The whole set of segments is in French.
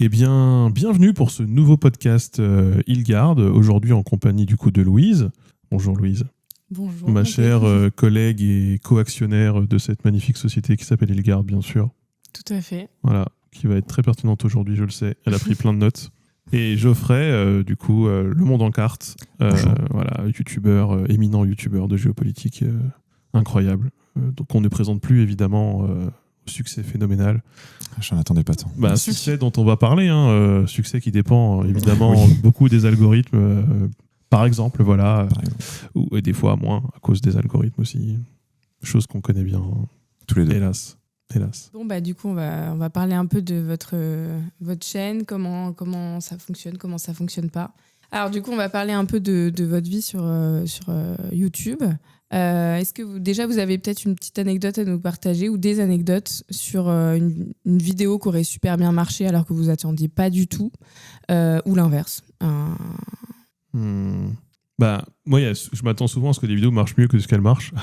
Eh bien, bienvenue pour ce nouveau podcast Ilgarde, aujourd'hui en compagnie du coup de Louise. Bonjour Louise. Bonjour. Ma chère collègue et co-actionnaire de cette magnifique société qui s'appelle Ilgarde, bien sûr. Tout à fait. Voilà, qui va être très pertinente aujourd'hui, je le sais. Elle a pris plein de notes. Et Geoffrey, du coup, Le Monde en carte, voilà, youtubeur, éminent youtubeur de géopolitique incroyable. Donc on ne présente plus évidemment au succès phénoménal. Je n'en attendais pas tant. Succès dont on va parler, succès qui dépend évidemment Oui. beaucoup des algorithmes, par exemple, voilà, Par exemple. et des fois moins à cause des algorithmes aussi, chose qu'on connaît bien, Tous les deux. hélas. Bon, du coup, on va parler un peu de votre chaîne, comment ça fonctionne pas. Alors, du coup, on va parler un peu de votre vie sur YouTube. Est-ce que vous avez peut-être une petite anecdote à nous partager ou des anecdotes sur une vidéo qui aurait super bien marché alors que vous attendiez pas du tout, ou l'inverse? Moi, je m'attends souvent à ce que des vidéos marchent mieux que ce qu'elles marchent.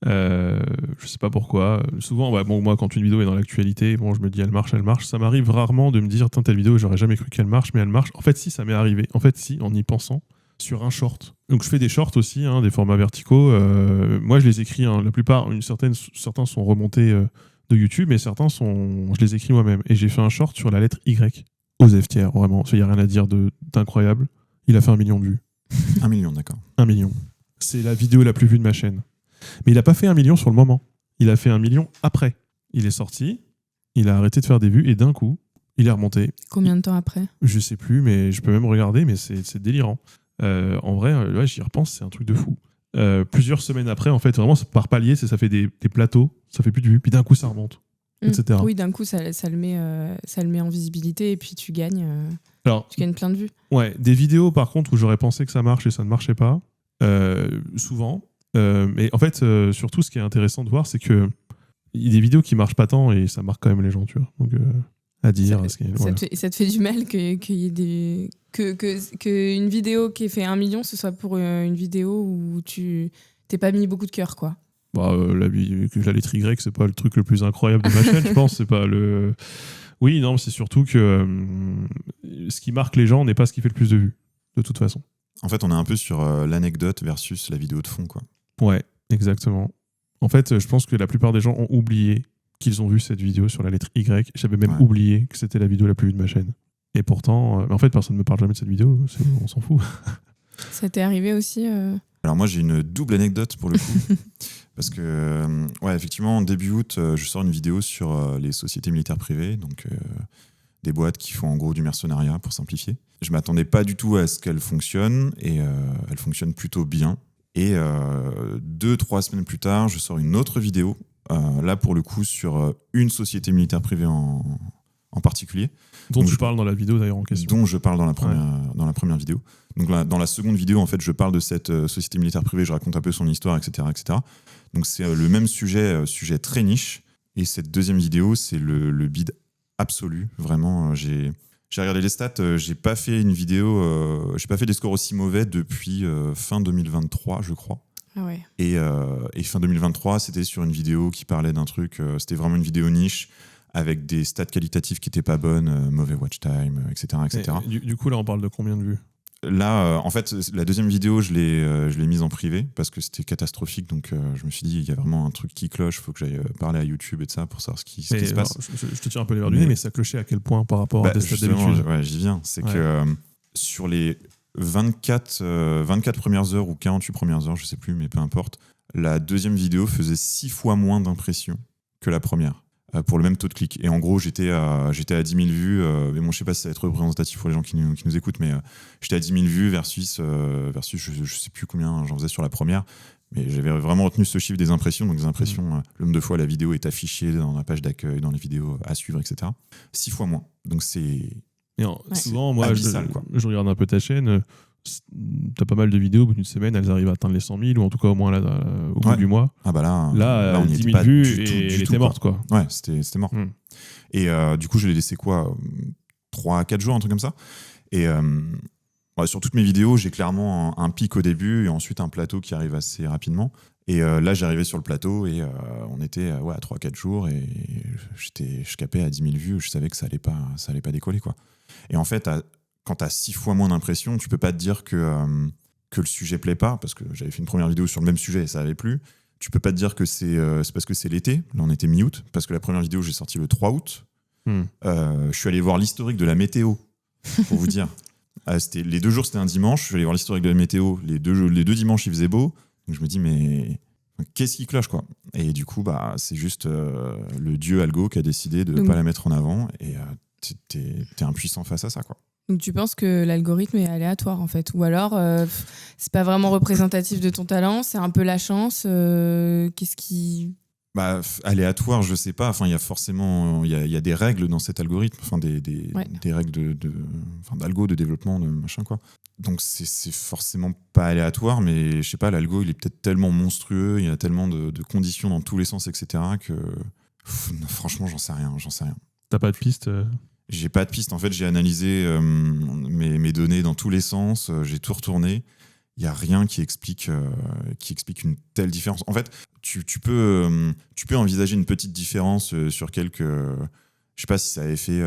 Je sais pas pourquoi. Souvent, moi, quand une vidéo est dans l'actualité, je me dis elle marche. Ça m'arrive rarement de me dire telle vidéo, j'aurais jamais cru qu'elle marche, mais elle marche. En fait, si, ça m'est arrivé. En fait, si, en y pensant, sur un short. Donc, je fais des shorts aussi, des formats verticaux. Moi, je les écris. La plupart, certains sont remontés de YouTube, et je les écris moi-même. Et j'ai fait un short sur la lettre Y. Aux F-tiers, vraiment. Il n'y a rien à dire d'incroyable. Il a fait 1 million de vues. 1 million, d'accord. 1 million. C'est la vidéo la plus vue de ma chaîne. Mais il n'a pas fait 1 million sur le moment. Il a fait 1 million après. Il est sorti, il a arrêté de faire des vues et d'un coup, il est remonté. Combien de temps après? Je sais plus, mais je peux même regarder, mais c'est délirant. En vrai, j'y repense, c'est un truc de fou. Plusieurs semaines après, en fait, vraiment, par palier, ça fait des plateaux, ça fait plus de vues, puis d'un coup, ça remonte, etc. Oui, d'un coup, ça le met en visibilité et puis tu gagnes plein de vues. Ouais, des vidéos, par contre, où j'aurais pensé que ça marche et ça ne marchait pas, souvent. Mais en fait, surtout, ce qui est intéressant de voir, c'est que il y a des vidéos qui marchent pas tant et ça marque quand même les gens, tu vois. Donc, à dire. Ça te fait du mal qu'il y ait qu'une vidéo qui ait fait 1 million, ce soit pour une vidéo où tu t'es pas mis beaucoup de cœur, quoi. La lettre Y, c'est pas le truc le plus incroyable de ma chaîne, je pense. C'est pas le. Oui, non, c'est surtout que ce qui marque les gens n'est pas ce qui fait le plus de vues, de toute façon. En fait, on est un peu sur l'anecdote versus la vidéo de fond, quoi. Ouais, exactement. En fait, je pense que la plupart des gens ont oublié qu'ils ont vu cette vidéo sur la lettre Y. J'avais même oublié que c'était la vidéo la plus vue de ma chaîne. Et pourtant, en fait, personne ne me parle jamais de cette vidéo. On s'en fout. Ça t'est arrivé aussi Alors moi, j'ai une double anecdote pour le coup. Parce que, effectivement, début août, je sors une vidéo sur les sociétés militaires privées, donc des boîtes qui font en gros du mercenariat, pour simplifier. Je m'attendais pas du tout à ce qu'elles fonctionnent, et elles fonctionnent plutôt bien. Et 2-3 semaines plus tard, je sors une autre vidéo, là pour le coup sur une société militaire privée en particulier. Dont tu parles dans la vidéo d'ailleurs en question. Dont je parle dans la première vidéo. Donc là, dans la seconde vidéo, en fait, je parle de cette société militaire privée, je raconte un peu son histoire, etc. etc. Donc c'est le même sujet très niche. Et cette deuxième vidéo, c'est le bide absolu. Vraiment, j'ai regardé les stats, j'ai pas fait une vidéo, j'ai pas fait des scores aussi mauvais depuis fin 2023, je crois. Ah ouais. Et fin 2023, c'était sur une vidéo qui parlait d'un truc, c'était vraiment une vidéo niche, avec des stats qualitatifs qui n'étaient pas bonnes, mauvais watch time, etc. etc. Du coup, là, on parle de combien de vues ? Là, en fait, la deuxième vidéo, je l'ai mise en privé parce que c'était catastrophique. Donc, je me suis dit, il y a vraiment un truc qui cloche. Il faut que j'aille parler à YouTube et de ça pour savoir ce qui se passe. Je te tire un peu les verres du nez, mais ça clochait à quel point par rapport à des stats d'habitude ? Ouais, j'y viens. C'est que sur les 24 premières heures ou 48 premières heures, je sais plus, mais peu importe, la deuxième vidéo faisait 6 fois moins d'impressions que la première. Pour le même taux de clic. Et en gros, j'étais à 10 000 vues. Mais bon, je sais pas si ça va être représentatif pour les gens qui nous écoutent, mais j'étais à 10 000 vues versus je sais plus combien j'en faisais sur la première. Mais j'avais vraiment retenu ce chiffre des impressions. Donc des impressions, le nombre de fois la vidéo est affichée dans la page d'accueil, dans les vidéos à suivre, etc. 6 fois moins. Donc c'est souvent, moi, abyssal, je regarde un peu ta chaîne. T'as pas mal de vidéos, au bout d'une semaine, elles arrivent à atteindre les 100 000, ou en tout cas au moins là, au bout du mois. Ah bah là on 10 000 pas vues et elle était morte, quoi. Ouais, c'était mort. Et du coup, je l'ai laissé 3 à 4 jours, un truc comme ça. Et sur toutes mes vidéos, j'ai clairement un pic au début et ensuite un plateau qui arrive assez rapidement. Et là, j'arrivais sur le plateau et on était à 3-4 jours et je capais à 10 000 vues. Je savais que ça allait pas décoller, quoi. Et en fait, quand tu as 6 fois moins d'impressions, tu peux pas te dire que le sujet plaît pas, parce que j'avais fait une première vidéo sur le même sujet et ça avait plu. Tu peux pas te dire que c'est parce que c'est l'été. Là, on était mi-août, parce que la première vidéo, j'ai sorti le 3 août. Je suis allé voir l'historique de la météo, pour vous dire. Les 2 jours, c'était un dimanche. Je suis allé voir l'historique de la météo. Les deux dimanches, il faisait beau. Donc je me dis, mais qu'est-ce qui cloche, quoi? Et du coup, c'est juste le dieu Algo qui a décidé de ne pas la mettre en avant. Et t'es impuissant face à ça, quoi. Donc tu penses que l'algorithme est aléatoire, en fait? Ou alors, c'est pas vraiment représentatif de ton talent, c'est un peu la chance? Qu'est-ce qui... Aléatoire, je sais pas. Enfin, il y a forcément, il y a des règles dans cet algorithme, enfin des règles d'algo, de développement, de machin, quoi. Donc c'est forcément pas aléatoire, mais je sais pas, l'algo il est peut-être tellement monstrueux, il y a tellement de conditions dans tous les sens, etc. que franchement j'en sais rien. T'as pas de piste J'ai pas de piste. En fait, j'ai analysé mes données dans tous les sens, j'ai tout retourné. Il n'y a rien qui explique une telle différence. En fait, tu peux envisager une petite différence sur quelques... Je sais pas si ça avait fait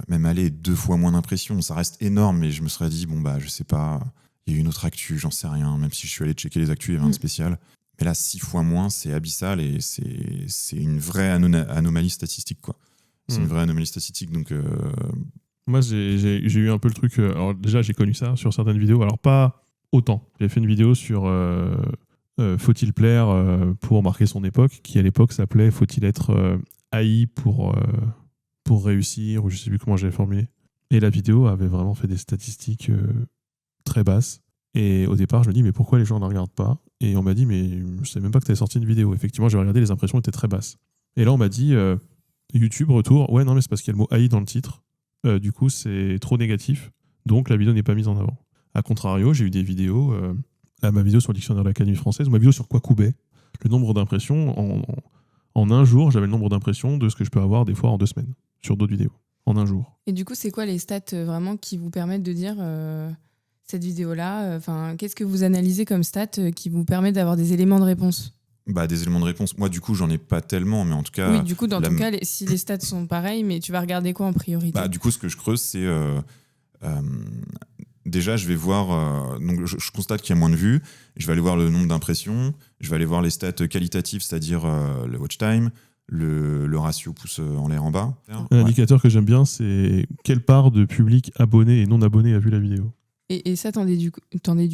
même aller 2 fois moins d'impressions. Ça reste énorme, mais je me serais dit, je sais pas, il y a eu une autre actu, j'en sais rien. Même si je suis allé checker les actus, il y avait un spécial. Mais là, 6 fois moins, c'est abyssal et c'est une vraie anomalie statistique, quoi. C'est une vraie anomalie statistique, donc... Moi, j'ai eu un peu le truc... alors déjà, j'ai connu ça sur certaines vidéos. Alors, pas autant. J'ai fait une vidéo sur faut-il plaire pour marquer son époque, qui à l'époque s'appelait faut-il être AI pour réussir, ou je sais plus comment j'avais formulé. Et la vidéo avait vraiment fait des statistiques très basses. Et au départ, je me dis, mais pourquoi les gens ne la regardent pas? Et on m'a dit, mais je savais même pas que tu avais sorti une vidéo. Effectivement, j'ai regardé, les impressions étaient très basses. Et là, on m'a dit, YouTube, retour, ouais, non, mais c'est parce qu'il y a le mot AI dans le titre. Du coup, c'est trop négatif. Donc, la vidéo n'est pas mise en avant. A contrario, j'ai eu des vidéos, ma vidéo sur le dictionnaire de l'Académie française, ma vidéo sur Kwakubé, le nombre d'impressions, en un jour, j'avais le nombre d'impressions de ce que je peux avoir des fois en 2 semaines, sur d'autres vidéos, en un jour. Et du coup, c'est quoi les stats vraiment qui vous permettent de dire cette vidéo-là, qu'est-ce que vous analysez comme stats qui vous permet d'avoir des éléments de réponse? Des éléments de réponse. Moi, du coup, j'en ai pas tellement, mais en tout cas... Oui, du coup, dans ton cas, si les stats sont pareils, mais tu vas regarder quoi en priorité? Du coup, ce que je creuse, c'est... déjà, je vais voir... donc, je constate qu'il y a moins de vues. Je vais aller voir le nombre d'impressions. Je vais aller voir les stats qualitatives, c'est-à-dire le watch time, le ratio pouce en l'air en bas. Un indicateur que j'aime bien, c'est quelle part de public abonné et non abonné a vu la vidéo. Et ça, t'en déduis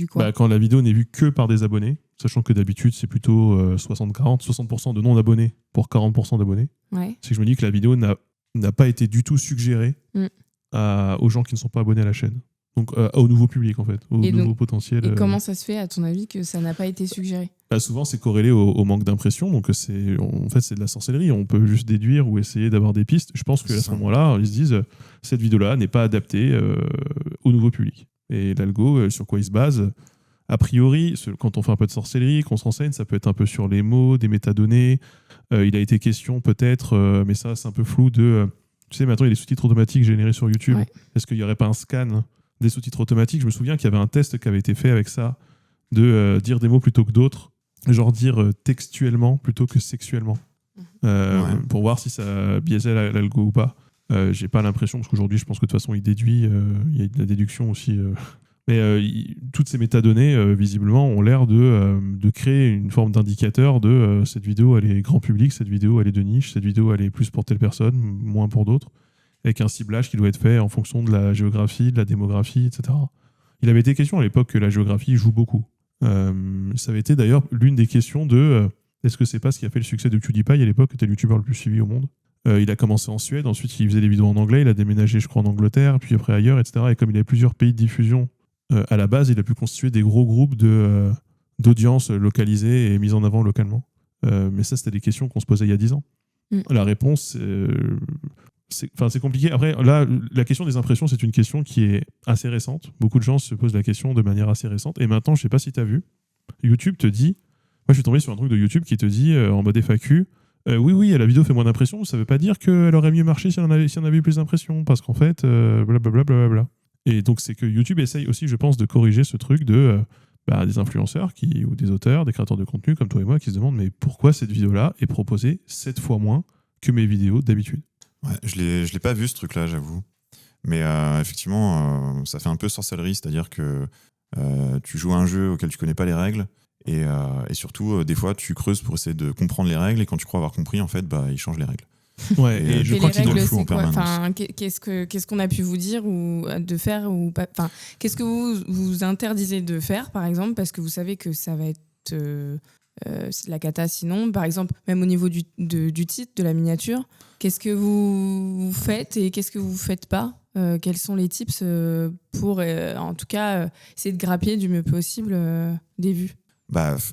quoi? Quand la vidéo n'est vue que par des abonnés, sachant que d'habitude, c'est plutôt 60-40, 60% de non-abonnés pour 40% d'abonnés. Ouais. C'est que je me dis que la vidéo n'a pas été du tout suggérée aux gens qui ne sont pas abonnés à la chaîne. Donc au nouveau public, en fait, au nouveau potentiel. Et comment ça se fait, à ton avis, que ça n'a pas été suggéré? Souvent, c'est corrélé au manque d'impression. Donc, c'est de la sorcellerie. On peut juste déduire ou essayer d'avoir des pistes. Je pense qu'à ce moment-là, ils se disent cette vidéo-là n'est pas adaptée au nouveau public. Et l'algo, sur quoi il se base? A priori, quand on fait un peu de sorcellerie, qu'on se renseigne, ça peut être un peu sur les mots, des métadonnées. Il a été question peut-être, mais ça, c'est un peu flou, de... tu sais, maintenant, il y a des sous-titres automatiques générés sur YouTube. Ouais. Est-ce qu'il n'y aurait pas un scan des sous-titres automatiques? Je me souviens qu'il y avait un test qui avait été fait avec ça, de dire des mots plutôt que d'autres, genre dire textuellement plutôt que sexuellement, pour voir si ça biaisait l'algo ou pas. J'ai pas l'impression, parce qu'aujourd'hui, je pense que de toute façon, il déduit, il y a de la déduction aussi. Mais toutes ces métadonnées, visiblement, ont l'air de créer une forme d'indicateur de cette vidéo, elle est grand public, cette vidéo, elle est de niche, cette vidéo, elle est plus pour telle personne, moins pour d'autres, avec un ciblage qui doit être fait en fonction de la géographie, de la démographie, etc. Il avait été question à l'époque que la géographie joue beaucoup. Ça avait été d'ailleurs l'une des questions de est-ce que c'est pas ce qui a fait le succès de PewDiePie à l'époque, qui était le youtubeur le plus suivi au monde. Il a commencé en Suède, ensuite il faisait des vidéos en anglais, il a déménagé je crois en Angleterre, puis après ailleurs, etc. Et comme il avait plusieurs pays de diffusion à la base, il a pu constituer des gros groupes d'audience localisées et mises en avant localement. Mais ça, c'était des questions qu'on se posait il y a 10 ans. La réponse, c'est compliqué. Après, là, la question des impressions, c'est une question qui est assez récente. Beaucoup de gens se posent la question de manière assez récente. Et maintenant, je ne sais pas si tu as vu, YouTube te dit... Moi, je suis tombé sur un truc de YouTube qui te dit, en mode FAQ, oui, la vidéo fait moins d'impressions, ça ne veut pas dire qu'elle aurait mieux marché si on avait eu plus d'impressions, parce qu'en fait, blablabla. Et donc, c'est que YouTube essaye aussi, je pense, de corriger ce truc de... des influenceurs ou des auteurs, des créateurs de contenu comme toi et moi qui se demandent mais pourquoi cette vidéo-là est proposée 7 fois moins que mes vidéos d'habitude. Ouais, je l'ai pas vu ce truc-là, j'avoue. Mais effectivement, ça fait un peu sorcellerie, c'est-à-dire que tu joues à un jeu auquel tu connais pas les règles et surtout, des fois, tu creuses pour essayer de comprendre les règles et quand tu crois avoir compris, en fait, ils changent les règles. Ouais, et je Et crois les qu'ils règles, le font en c'est quoi? permanence. Enfin, qu'est-ce qu'on a pu vous dire ou de faire ou pas? Enfin, qu'est-ce que vous interdisez de faire, par exemple, parce que vous savez que ça va être c'est de la cata sinon. Par exemple, même au niveau du titre, de la miniature, qu'est-ce que vous faites et qu'est-ce que vous faites pas? Quels sont les tips pour, en tout cas, essayer de grappiller du mieux possible des vues?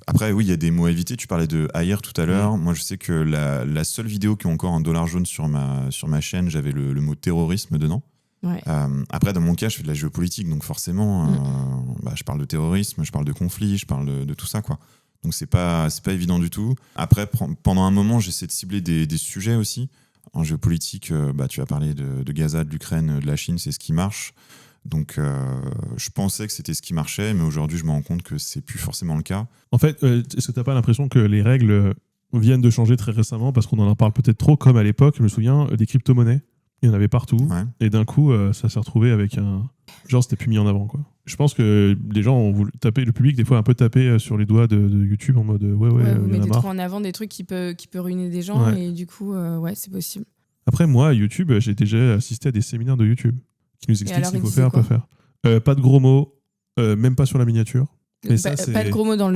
Après, oui, il y a des mots à éviter. Tu parlais de Ayer tout à l'heure. Moi, je sais que la seule vidéo qui a encore un dollar jaune sur ma chaîne, j'avais le mot terrorisme dedans. Ouais. Après, dans mon cas, je fais de la géopolitique, donc forcément, je parle de terrorisme, je parle de conflit, je parle de tout ça, quoi. Donc, c'est pas évident du tout. Après, pendant un moment, j'essaie de cibler des sujets aussi. En géopolitique, tu as parlé de Gaza, de l'Ukraine, de la Chine, c'est ce qui marche. Donc, je pensais que c'était ce qui marchait, mais aujourd'hui, je me rends compte que c'est plus forcément le cas. En fait, est-ce que tu n'as pas l'impression que les règles viennent de changer très récemment parce qu'on en parle peut-être trop, comme à l'époque, je me souviens, des crypto-monnaies, il y en avait partout, Ouais. et d'un coup, ça s'est retrouvé avec un... Genre, c'était plus mis en avant, quoi. Je pense que les gens ont voulu taper, le public, des fois, un peu tapé sur les doigts de YouTube en mode Vous il y en a mettez marre. trop en avant des trucs qui peut ruiner des gens Ouais. et du coup, c'est possible. Après, moi, YouTube, j'ai déjà assisté à des séminaires de YouTube qui nous expliquent alors, ce qu'il ils faut disaient faire, pas quoi? faire. Pas de gros mots, même pas sur la miniature. Mais ça, c'est- Pas de gros mots dans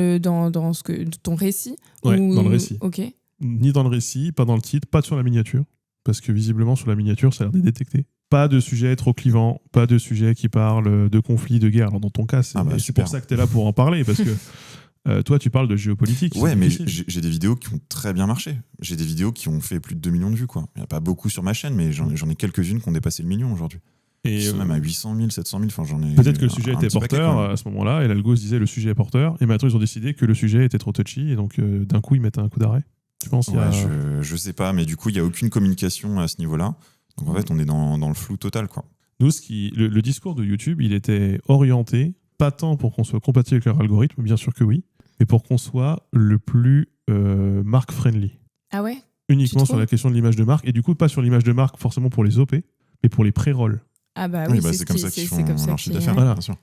ton récit? Ouais, ou... dans le récit. Ok. Ni dans le récit, pas dans le titre, pas sur la miniature. Parce que visiblement, sur la miniature, ça a l'air d'être détecté. Pas de sujet trop clivant, pas de sujet qui parle de conflit, de guerre. Alors, dans ton cas, c'est c'est super. pour ça que tu es là pour en parler. Parce que toi, tu parles de géopolitique. Ouais, c'est mais difficile. j'ai des vidéos qui ont très bien marché. J'ai des vidéos qui ont fait plus de 2 millions de vues, quoi. Il n'y a pas beaucoup sur ma chaîne, mais j'en ai quelques-unes qui ont dépassé le million aujourd'hui. Et Ils sont même à 800 000, 700 000. Enfin, j'en ai peut-être que le sujet un était petit paquet, porteur quoi. à ce moment-là, et l'algo se disait le sujet est porteur, et maintenant ils ont décidé que le sujet était trop touchy, et donc d'un coup ils mettent un coup d'arrêt. Tu penses qu'il y a... Ouais, je sais pas, mais du coup, il n'y a aucune communication à ce niveau-là. Donc, en fait, on est dans le flou total, quoi. Nous, le discours de YouTube, il était orienté, pas tant pour qu'on soit compatible avec leur algorithme, bien sûr que oui, mais pour qu'on soit le plus marque-friendly. Ah ouais? Uniquement Tu sur trouves? la question de l'image de marque, et du coup, pas sur l'image de marque forcément pour les OP, mais pour les pré-rolls. Ah bah Oui, oui, c'est comme ça qu'ils font c'est comme ça leur chiffre qu'ils- d'affaires, Voilà. bien sûr.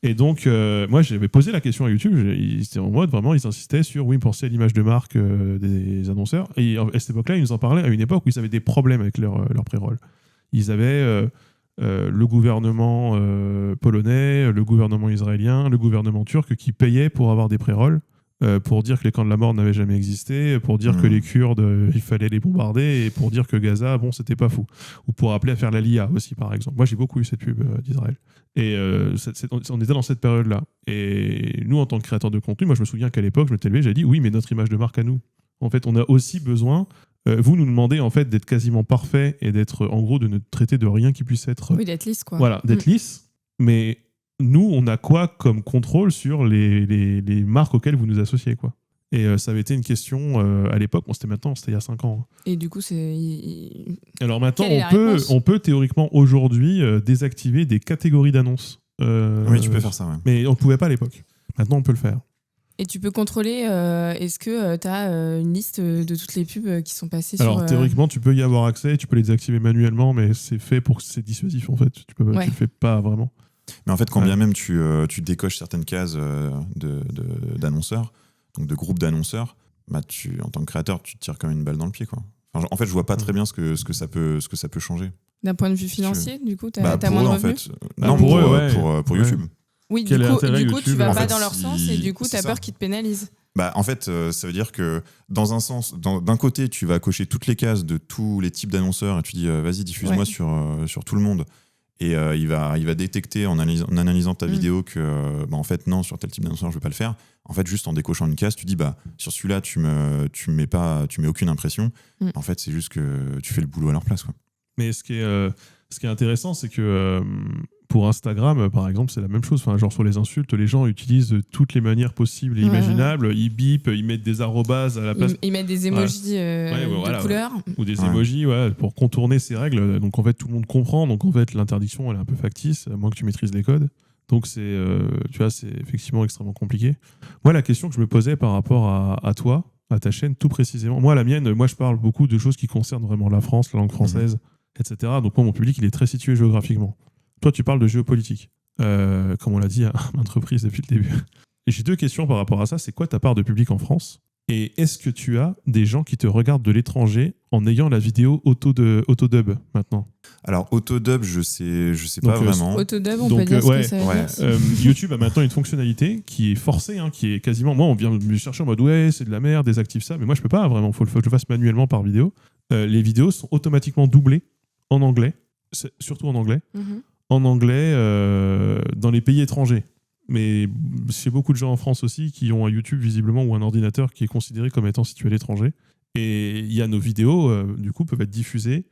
Et donc, moi, j'avais posé la question à YouTube. Ils étaient en mode, vraiment, ils insistaient sur, oui, penser à l'image de marque des annonceurs. Et à cette époque-là, ils nous en parlaient à une époque où ils avaient des problèmes avec leur pré-roll. Ils avaient le gouvernement polonais, le gouvernement israélien, le gouvernement turc qui payaient pour avoir des pré-rolls, pour dire que les camps de la mort n'avaient jamais existé, pour dire que les Kurdes, il fallait les bombarder, et pour dire que Gaza, bon, c'était pas fou. Ou pour appeler à faire la LIA aussi, par exemple. Moi, j'ai beaucoup eu cette pub d'Israël. Et on était dans cette période-là. Et nous, en tant que créateurs de contenu, moi, je me souviens qu'à l'époque, je m'étais levé, j'ai dit, oui, mais notre image de marque à nous. En fait, on a aussi besoin... vous nous demandez en fait d'être quasiment parfait et d'être, en gros, de ne traiter de rien qui puisse être... Oui, d'être lisse, quoi. Voilà, d'être lisse. Mais nous, on a quoi comme contrôle sur les marques auxquelles vous nous associez, quoi. Et ça avait été une question à l'époque. Bon, c'était il y a 5 ans. Et du coup, Alors maintenant, Quelle est la réponse ? on peut théoriquement aujourd'hui désactiver des catégories d'annonces. Oui, tu peux faire ça, ouais. Mais on ne pouvait pas à l'époque. Maintenant, on peut le faire. Et tu peux contrôler, est-ce que tu as une liste de toutes les pubs qui sont passées Alors sur... théoriquement, tu peux y avoir accès, tu peux les désactiver manuellement, mais c'est fait pour que c'est dissuasif en fait. Tu le fais pas vraiment. Mais en fait, quand bien même tu décoches certaines cases d'annonceurs, donc de groupes d'annonceurs, en tant que créateur, tu te tires quand même une balle dans le pied, quoi. Enfin, en fait, je vois pas très bien ce que ça peut changer. D'un point de vue financier, du coup, t'as pour moins de eux, en revenus ? fait. Non, pour eux, ouais. pour YouTube. Oui, Quel est l'intérêt du coup, tu YouTube, vas en pas fait, dans leur sens et du coup, c'est t'as ça. peur qu'ils te pénalisent. En fait, ça veut dire que dans un sens, d'un côté, tu vas cocher toutes les cases de tous les types d'annonceurs et tu dis vas-y, diffuse-moi sur tout le monde. Et il va détecter en analysant ta vidéo que en fait non, sur tel type d'annonceur je ne vais pas le faire. En fait, juste en décochant une case, tu dis sur celui-là tu mets aucune impression. En fait, c'est juste que tu fais le boulot à leur place, quoi. Mais ce qui est intéressant, c'est que pour Instagram, par exemple, c'est la même chose. Enfin, genre sur les insultes, les gens utilisent toutes les manières possibles et imaginables. Ils bipent, ils mettent des arrobases à la place. Ils mettent des emojis de couleurs. Ou des emojis pour contourner ces règles. Donc en fait, tout le monde comprend. Donc en fait, l'interdiction, elle est un peu factice, à moins que tu maîtrises les codes. Donc, tu vois, c'est effectivement extrêmement compliqué. Moi, la question que je me posais par rapport à toi, à ta chaîne, tout précisément, moi, la mienne, je parle beaucoup de choses qui concernent vraiment la France, la langue française, etc. Donc, moi, mon public, il est très situé géographiquement. Toi, tu parles de géopolitique, comme on l'a dit à maintes reprises depuis le début. Et j'ai 2 questions par rapport à ça. C'est quoi ta part de public en France ? Et est-ce que tu as des gens qui te regardent de l'étranger en ayant la vidéo autodub maintenant ? Alors, autodub, je sais pas vraiment. Autodub, on peut dire ce que ça veut dire. YouTube a maintenant une fonctionnalité qui est forcée, qui est quasiment... Moi, on vient me chercher en mode « Ouais, c'est de la merde, désactive ça ». Mais moi, je peux pas vraiment. Il faut que je le fasse manuellement par vidéo. Les vidéos sont automatiquement doublées en anglais, surtout en anglais. En anglais dans les pays étrangers. Mais chez beaucoup de gens en France aussi qui ont un YouTube visiblement ou un ordinateur qui est considéré comme étant situé à l'étranger. Et il y a nos vidéos, du coup, peuvent être diffusées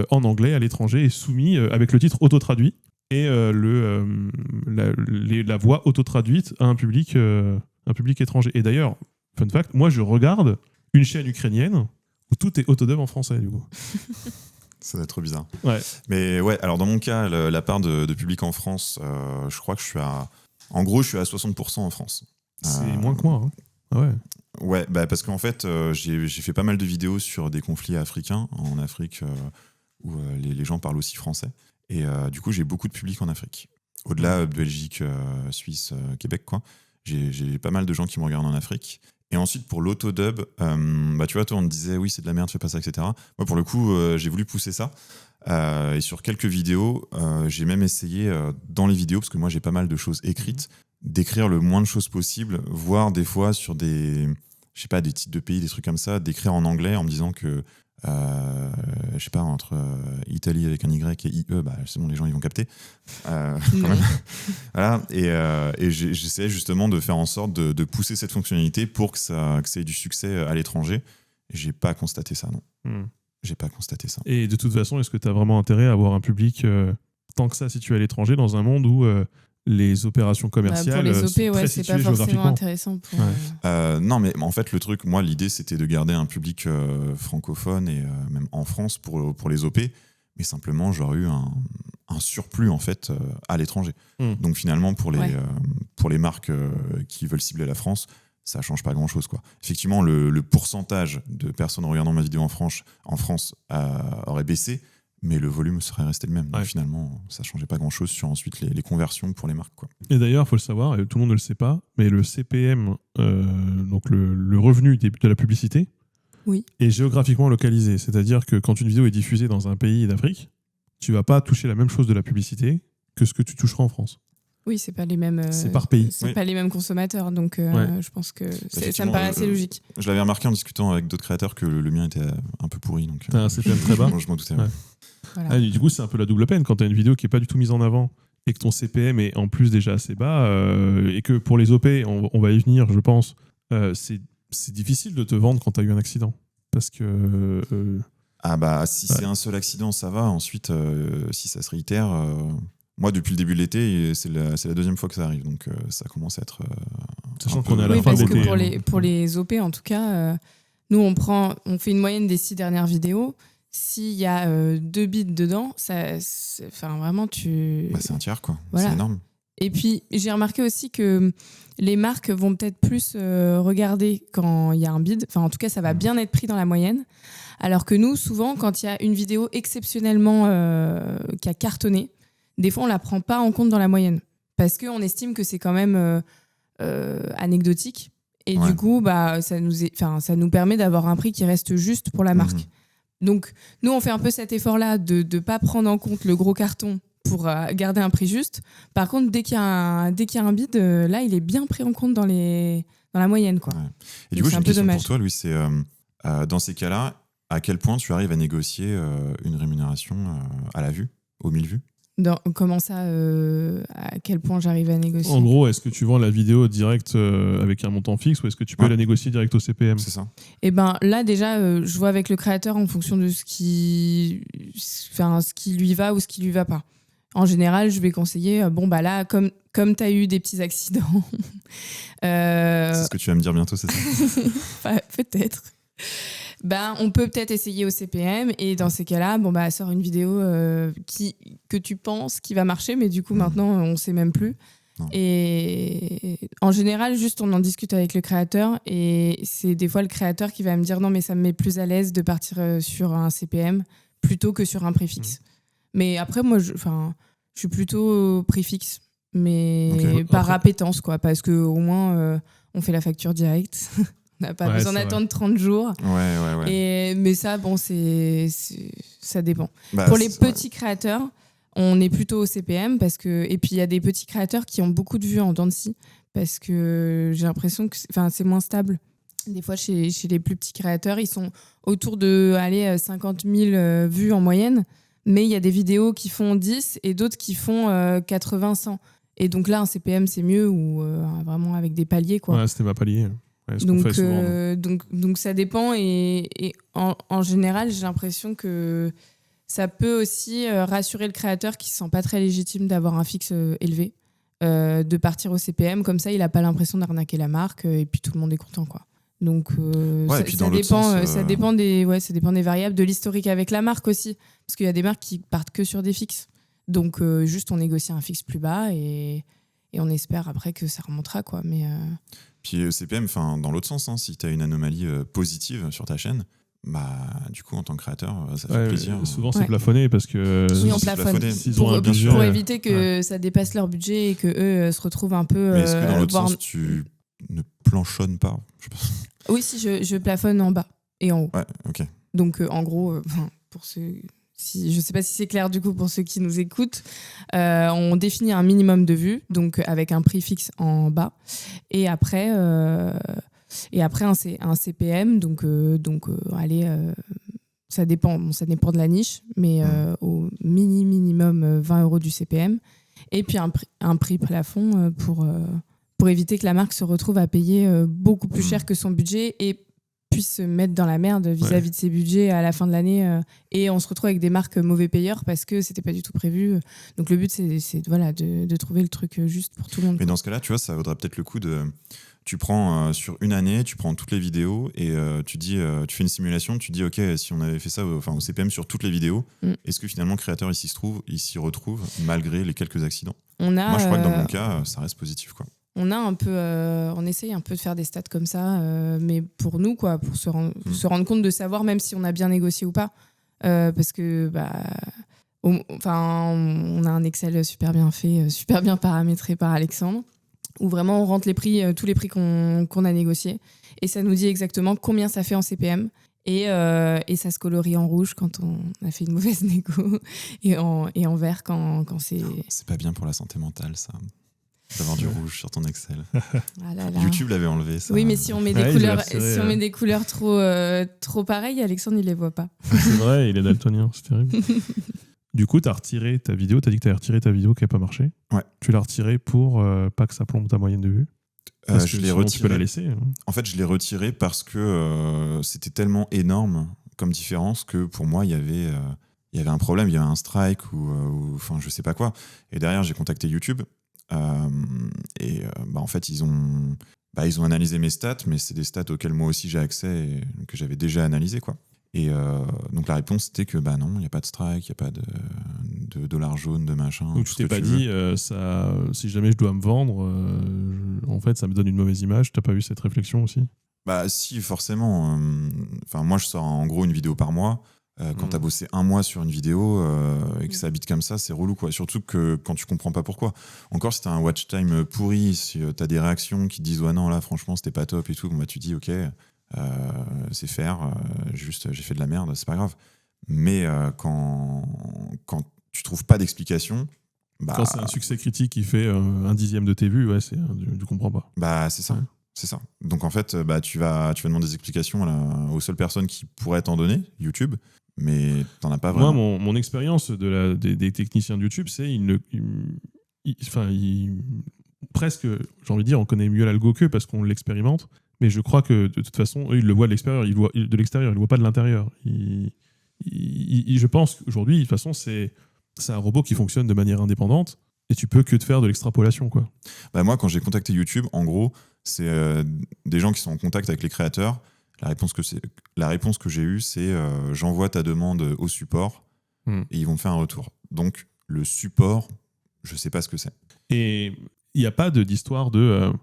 en anglais à l'étranger et soumis avec le titre auto-traduit et la voix auto-traduite à un public étranger. Et d'ailleurs, fun fact, moi je regarde une chaîne ukrainienne où tout est autodub en français, du coup. Ça doit être trop bizarre. Ouais. Mais ouais, alors dans mon cas, la part de public en France, je crois que je suis à 60% en France. C'est moins que moi. Hein. Ah ouais. Ouais, parce qu'en fait, j'ai fait pas mal de vidéos sur des conflits africains, en Afrique, où les gens parlent aussi français. Et du coup, j'ai beaucoup de public en Afrique. Au-delà Belgique, Suisse, Québec, quoi. J'ai pas mal de gens qui me regardent en Afrique. Et ensuite, pour l'autodub, tu vois, toi, on te disait, oui, c'est de la merde, fais pas ça, etc. Moi, pour le coup, j'ai voulu pousser ça. Et sur quelques vidéos, j'ai même essayé, dans les vidéos, parce que moi, j'ai pas mal de choses écrites, d'écrire le moins de choses possible, voire des fois sur des titres de pays, des trucs comme ça, d'écrire en anglais en me disant que, je sais pas, entre Italie avec un Y et IE, c'est bon, les gens, ils vont capter. Quand même. Voilà. Et j'essayais justement de faire en sorte de pousser cette fonctionnalité pour que ça ait du succès à l'étranger. J'ai pas constaté ça, non. J'ai pas constaté ça. Et de toute façon, est-ce que tu as vraiment intérêt à avoir un public tant que ça situé à l'étranger dans un monde où les opérations commerciales pour les OP, sont très c'est situées pas forcément géographiquement intéressant. Pour, non, mais en fait, le truc, moi, l'idée, c'était de garder un public francophone et même en France pour les OP, mais simplement, j'aurais eu un surplus, en fait, à l'étranger. Donc, finalement, pour les marques qui veulent cibler la France, ça change pas grand-chose, quoi. Effectivement, le pourcentage de personnes regardant ma vidéo en France aurait baissé, mais le volume serait resté le même. Donc finalement, ça changeait pas grand-chose sur ensuite les conversions pour les marques, quoi. Et d'ailleurs, il faut le savoir, et tout le monde ne le sait pas, mais le CPM, donc le revenu de la publicité, est géographiquement localisé. C'est-à-dire que quand une vidéo est diffusée dans un pays d'Afrique, tu vas pas toucher la même chose de la publicité que ce que tu toucheras en France. Oui, c'est pas les mêmes. C'est par pays. C'est pas les mêmes consommateurs, donc je pense que ça me paraît assez logique. Je l'avais remarqué en discutant avec d'autres créateurs que le mien était un peu pourri. Donc, t'as un CPM très bas. Je m'en doutais. Ouais. Voilà. Du coup, c'est un peu la double peine quand tu as une vidéo qui est pas du tout mise en avant et que ton CPM est en plus déjà assez bas et que pour les OP, on va y venir, je pense, c'est difficile de te vendre quand tu as eu un accident. Parce que. Si c'est un seul accident, ça va. Ensuite, si ça se réitère. Moi, depuis le début de l'été, c'est la deuxième fois que ça arrive, donc ça commence à être. Sachant qu'on est à la fin de l'été. Parce que pour les OP, en tout cas, nous, on fait une moyenne des 6 dernières vidéos. S'il y a 2 bits dedans, vraiment, c'est un tiers, quoi. Voilà. C'est énorme. Et puis, j'ai remarqué aussi que les marques vont peut-être plus regarder quand il y a un bid. Enfin, en tout cas, ça va bien être pris dans la moyenne. Alors que nous, souvent, quand il y a une vidéo exceptionnellement qui a cartonné, des fois, on ne la prend pas en compte dans la moyenne parce qu'on estime que c'est quand même anecdotique. Et du coup, ça nous permet d'avoir un prix qui reste juste pour la marque. Donc, nous, on fait un peu cet effort-là de ne pas prendre en compte le gros carton pour garder un prix juste. Par contre, dès qu'il y a un bid, là, il est bien pris en compte dans la moyenne, quoi. Ouais. Et du coup, j'ai une question pour toi, Louis. C'est, dans ces cas-là, à quel point tu arrives à négocier une rémunération à la vue, aux 1000 vues ? Comment ça, à quel point j'arrive à négocier ? En gros, est-ce que tu vends la vidéo direct avec un montant fixe ou est-ce que tu peux la négocier direct au CPM ? C'est ça. Et là, déjà, je vois avec le créateur en fonction de ce qui lui va ou ce qui lui va pas. En général, je vais conseiller, là, comme tu as eu des petits accidents... C'est ce que tu vas me dire bientôt, c'est ça ? Peut-être. On peut peut-être essayer au CPM et dans ces cas-là, sort une vidéo que tu penses qui va marcher, mais du coup maintenant on sait même plus. Non. Et en général, juste on en discute avec le créateur et c'est des fois le créateur qui va me dire non mais ça me met plus à l'aise de partir sur un CPM plutôt que sur un préfixe. Mais après moi je suis plutôt préfixe, mais par appétence quoi, parce que au moins on fait la facture directe. On n'a pas besoin d'attendre 30 jours. Ouais. Mais ça, bon, ça dépend. Pour les petits créateurs, on est plutôt au CPM et puis il y a des petits créateurs qui ont beaucoup de vues en dents de scie parce que j'ai l'impression que c'est moins stable. Des fois, chez les plus petits créateurs, ils sont autour de 50 000 vues en moyenne, mais il y a des vidéos qui font 10 et d'autres qui font 80, 100. Et donc là, un CPM, c'est mieux ou vraiment avec des paliers, quoi. Ouais, c'était ma palier. Ouais, donc ça dépend et en général j'ai l'impression que ça peut aussi rassurer le créateur qui se sent pas très légitime d'avoir un fixe élevé, de partir au CPM, comme ça il a pas l'impression d'arnaquer la marque et puis tout le monde est content quoi. Donc ça dépend des variables, de l'historique avec la marque aussi, parce qu'il y a des marques qui partent que sur des fixes, donc juste on négocie un fixe plus bas et on espère après que ça remontera quoi. Mais puis CPM, dans l'autre sens, si tu as une anomalie positive sur ta chaîne, du coup, en tant que créateur, ça fait plaisir. Souvent, c'est plafonné parce que... Oui, on plafonne. Pour éviter que ça dépasse leur budget et qu'eux se retrouvent un peu... Mais est-ce que dans l'autre sens, tu ne planchonnes pas? Oui, si, je plafonne en bas et en haut. Ouais, ok. Donc, en gros, pour ceux... je ne sais pas si c'est clair du coup pour ceux qui nous écoutent, on définit un minimum de vues, donc avec un prix fixe en bas, et après un CPM, donc ça dépend de la niche, mais au minimum 20 € du CPM, et puis un prix plafond pour éviter que la marque se retrouve à payer beaucoup plus cher que son budget et puisse se mettre dans la merde vis-à-vis de ses budgets à la fin de l'année et on se retrouve avec des marques mauvais payeurs parce que c'était pas du tout prévu. Donc le but c'est de trouver le truc juste pour tout le monde. Mais dans ce cas-là, tu vois, ça vaudrait peut-être le coup tu prends sur une année, tu prends toutes les vidéos et tu fais une simulation, tu dis ok, si on avait fait ça au CPM sur toutes les vidéos, est-ce que finalement le créateur il s'y retrouve malgré les quelques accidents? Moi je crois que dans mon cas ça reste positif quoi. On a un peu, on essaye un peu de faire des stats comme ça, mais pour nous, quoi, pour se rendre compte de savoir même si on a bien négocié ou pas, parce que on a un Excel super bien fait, super bien paramétré par Alexandre, où vraiment on rentre les prix, tous les prix qu'on a négociés, et ça nous dit exactement combien ça fait en CPM. Et ça se colorie en rouge quand on a fait une mauvaise négo, et en vert quand c'est... C'est pas bien pour la santé mentale, ça. D'avoir du rouge sur ton Excel. Ah là là. YouTube l'avait enlevé, ça. Oui, mais si on met des couleurs trop pareilles, Alexandre, il les voit pas. C'est vrai, il est daltonien, c'est terrible. Du coup, tu as retiré ta vidéo, tu as dit que tu avais retiré ta vidéo qui n'a pas marché. Ouais. Tu l'as retirée pour pas que ça plombe ta moyenne de vue. Je l'ai retiré. Tu peux la laisser. En fait, je l'ai retirée parce que c'était tellement énorme comme différence que pour moi, il y avait un problème, il y avait un strike ou je sais pas quoi. Et derrière, j'ai contacté YouTube. En fait ils ont analysé mes stats, mais c'est des stats auxquelles moi aussi j'ai accès et que j'avais déjà analysé quoi. Et donc la réponse c'était que non, il n'y a pas de strike, il n'y a pas de dollar jaune, de machin. Donc tu t'es pas dit si jamais je dois me vendre, en fait ça me donne une mauvaise image. T'as pas eu cette réflexion aussi? Si, forcément. Moi je sors en gros une vidéo par mois. Quand t'as bossé un mois sur une vidéo et que ça habite comme ça, c'est relou quoi. Surtout que quand tu comprends pas pourquoi. Encore si t'as un watch time pourri, si t'as des réactions qui te disent ouais non là franchement c'était pas top et tout, tu dis ok c'est faire, juste j'ai fait de la merde, c'est pas grave. Mais quand tu trouves pas d'explication, quand c'est un succès critique qui fait 1/10 de tes vues, tu comprends pas. C'est ça. Ouais. C'est ça. Donc en fait, tu vas demander des explications aux seules personnes qui pourraient t'en donner, YouTube, mais t'en as pas vraiment. Moi, mon expérience des techniciens de YouTube, c'est presque, j'ai envie de dire, on connaît mieux l'algo qu'eux parce qu'on l'expérimente, mais je crois que de toute façon, eux, ils le voient de l'extérieur, ils le voient pas de l'intérieur. Je pense qu'aujourd'hui, de toute façon, c'est un robot qui fonctionne de manière indépendante et tu peux que te faire de l'extrapolation, quoi. Moi, quand j'ai contacté YouTube, en gros, c'est des gens qui sont en contact avec les créateurs. La réponse que j'ai eue, c'est j'envoie ta demande au support et ils vont me faire un retour. Donc, le support, je sais pas ce que c'est. Et il n'y a pas d'histoire de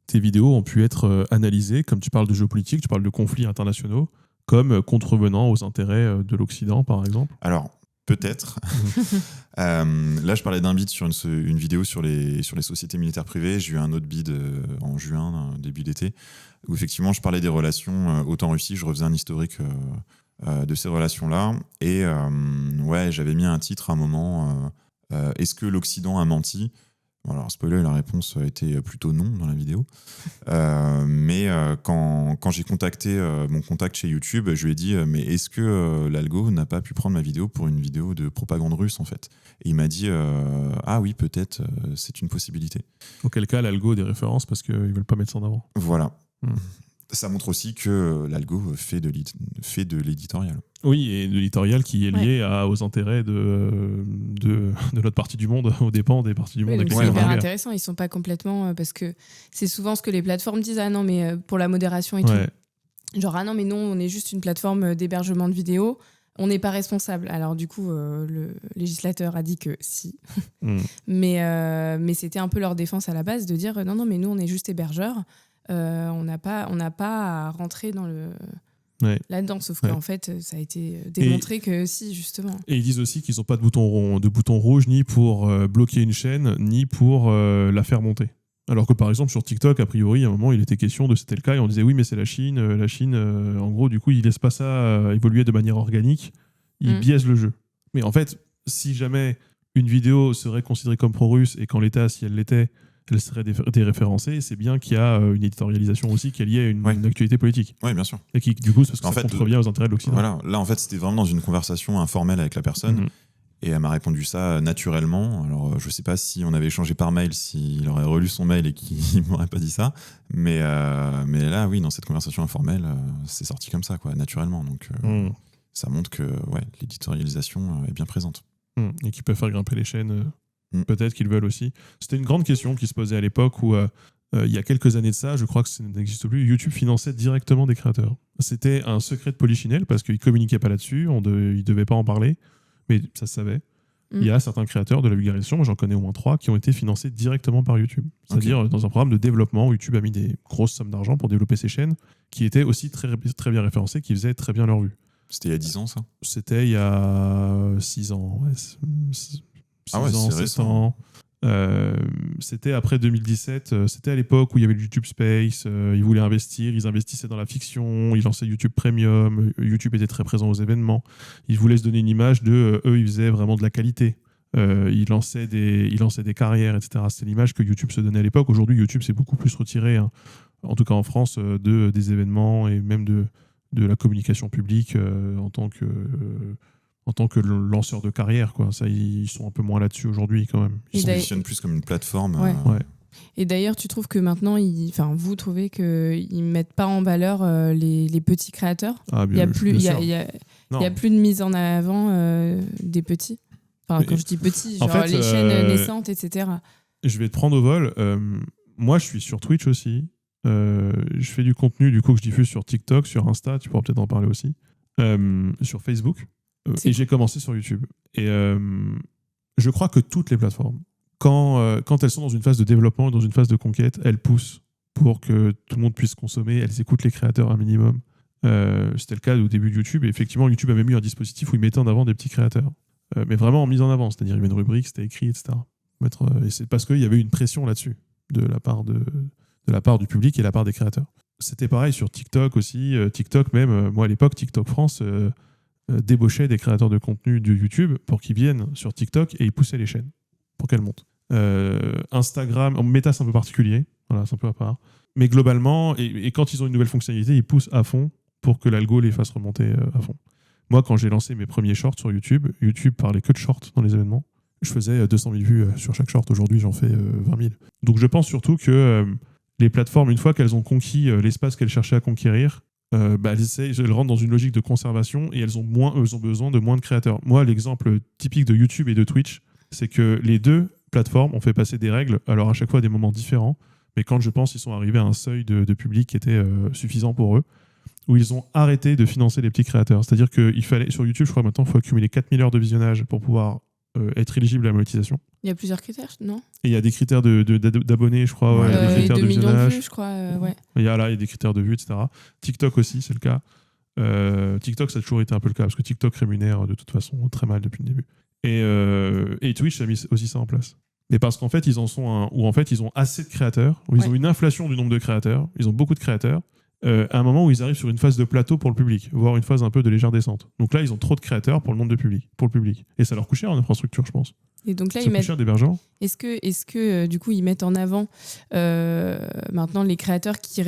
tes vidéos ont pu être analysées, comme tu parles de géopolitique, tu parles de conflits internationaux, comme contrevenant aux intérêts de l'Occident, par exemple. Alors, peut-être. Là, je parlais d'un bid sur une vidéo sur les sociétés militaires privées. J'ai eu un autre bid en juin, début d'été, où effectivement, je parlais des relations OTAN-Russie. Je refaisais un historique de ces relations-là. Et j'avais mis un titre à un moment. Est-ce que l'Occident a menti ? Bon, alors, spoiler, la réponse a été plutôt non dans la vidéo. Mais quand j'ai contacté mon contact chez YouTube, je lui ai dit mais est-ce que l'algo n'a pas pu prendre ma vidéo pour une vidéo de propagande russe en fait ? Et il m'a dit ah oui, peut-être, c'est une possibilité. Auquel cas, l'algo a des références parce qu'ils ne veulent pas mettre ça en avant. Voilà. Ça montre aussi que l'algo fait de l'éditorial. Oui, et de l'éditorial qui est lié aux intérêts de notre partie du monde, aux dépens des parties du monde. C'est hyper intéressant. Ils ne sont pas complètement... parce que c'est souvent ce que les plateformes disent. Ah non, mais pour la modération et tout. Genre, ah non, mais non, on est juste une plateforme d'hébergement de vidéos. On n'est pas responsable. Alors du coup, le législateur a dit que si. Mais c'était un peu leur défense à la base de dire non, mais nous, on est juste hébergeurs. On n'a pas à rentrer dans là-dedans, sauf qu'en fait ça a été démontré que si, justement. Et ils disent aussi qu'ils n'ont pas de bouton rouge ni pour bloquer une chaîne ni pour la faire monter, alors que par exemple sur TikTok a priori à un moment il était question de c'était le cas et on disait oui mais c'est la Chine en gros du coup ils laissent pas ça évoluer de manière organique, ils biaisent le jeu. Mais en fait si jamais une vidéo serait considérée comme pro-russe et qu'en l'état si elle l'était elle serait déréférencée, c'est bien qu'il y a une éditorialisation aussi qui est liée à une actualité politique. Oui, bien sûr. Et qui, du coup, parce que ça contrevient aux intérêts de l'Occident. Voilà. Là, en fait, c'était vraiment dans une conversation informelle avec la personne. Et elle m'a répondu ça naturellement. Alors, je ne sais pas si on avait échangé par mail, s'il aurait relu son mail et qu'il ne m'aurait pas dit ça. Mais là, oui, dans cette conversation informelle, c'est sorti comme ça, quoi, naturellement. Donc, ça montre que l'éditorialisation est bien présente. Et qui peut faire grimper les chaînes... Peut-être qu'ils veulent aussi. C'était une grande question qui se posait à l'époque où, il y a quelques années de ça, je crois que ça n'existe plus, YouTube finançait directement des créateurs. C'était un secret de Polichinelle parce qu'ils ne communiquaient pas là-dessus, ils ne devaient pas en parler, mais ça se savait. Il y a certains créateurs de la vulgarisation, j'en connais au moins 3, qui ont été financés directement par YouTube. C'est-à-dire dans un programme de développement où YouTube a mis des grosses sommes d'argent pour développer ses chaînes, qui étaient aussi très, très bien référencées, qui faisaient très bien leur vue. C'était il y a 10 ans, ça ? C'était il y a 6 ans, 6 ans, 7 ans. C'était après 2017. C'était à l'époque où il y avait le YouTube Space. Ils voulaient investir. Ils investissaient dans la fiction. Ils lançaient YouTube Premium. YouTube était très présent aux événements. Ils voulaient se donner une image de... eux, ils faisaient vraiment de la qualité. Ils lançaient des carrières, etc. C'était l'image que YouTube se donnait à l'époque. Aujourd'hui, YouTube s'est beaucoup plus retiré, en tout cas en France, des événements et même de la communication publique en tant que lanceur de carrière, quoi. Ça, ils sont un peu moins là-dessus aujourd'hui, quand même. Ils se positionnent plus comme une plateforme. Et d'ailleurs, tu trouves que maintenant, vous trouvez qu'ils ne mettent pas en valeur les petits créateurs ? Il n'y a plus de mise en avant des petits. Enfin, quand je dis petits, genre les chaînes naissantes, etc. Je vais te prendre au vol. Moi, je suis sur Twitch aussi. Je fais du contenu, du coup, que je diffuse sur TikTok, sur Insta, tu pourras peut-être en parler aussi. Sur Facebook. Et j'ai commencé sur YouTube. Et je crois que toutes les plateformes, quand elles sont dans une phase de développement, dans une phase de conquête, elles poussent pour que tout le monde puisse consommer, elles écoutent les créateurs un minimum. C'était le cas au début de YouTube. Et effectivement, YouTube avait mis un dispositif où il mettait en avant des petits créateurs. Mais vraiment en mise en avant. C'est-à-dire, il y avait une rubrique, c'était écrit, etc. Et c'est parce qu'il y avait une pression là-dessus de la part du public et de la part des créateurs. C'était pareil sur TikTok aussi. TikTok même, moi à l'époque, TikTok France... débauchait des créateurs de contenu de YouTube pour qu'ils viennent sur TikTok et ils poussaient les chaînes pour qu'elles montent. Instagram, Meta c'est un peu particulier, voilà, c'est un peu à part. Mais globalement, et quand ils ont une nouvelle fonctionnalité, ils poussent à fond pour que l'algo les fasse remonter à fond. Moi, quand j'ai lancé mes premiers shorts sur YouTube, YouTube parlait que de shorts dans les événements. Je faisais 200 000 vues sur chaque short. Aujourd'hui, j'en fais 20 000. Donc je pense surtout que les plateformes, une fois qu'elles ont conquis l'espace qu'elles cherchaient à conquérir, elles rentrent dans une logique de conservation et elles ont besoin de moins de créateurs. Moi, l'exemple typique de YouTube et de Twitch, c'est que les deux plateformes ont fait passer des règles, alors à chaque fois à des moments différents, mais quand je pense qu'ils sont arrivés à un seuil de public qui était suffisant pour eux, où ils ont arrêté de financer les petits créateurs. C'est-à-dire qu'il fallait, sur YouTube, je crois maintenant, il faut accumuler 4000 heures de visionnage pour pouvoir être éligible à la monétisation. Il y a plusieurs critères, non? Et il y a des critères d'abonnés, je crois. Il y a des Les critères 2 de millions de visionnage. vues, je crois. Ouais. Il y a des critères de vues, etc. TikTok aussi, c'est le cas. TikTok, ça a toujours été un peu le cas, parce que TikTok rémunère de toute façon très mal depuis le début. Et Twitch a mis aussi ça en place. Mais parce qu'en fait, ils ont assez de créateurs, où ils ont une inflation du nombre de créateurs, ils ont beaucoup de créateurs, à un moment où ils arrivent sur une phase de plateau pour le public, voire une phase un peu de légère descente. Donc là, ils ont trop de créateurs pour le nombre de public, pour le public. Et ça leur coûte cher en infrastructure, je pense. Et donc là, ça coûte cher d'hébergement. Est-ce que du coup, ils mettent en avant maintenant les créateurs qui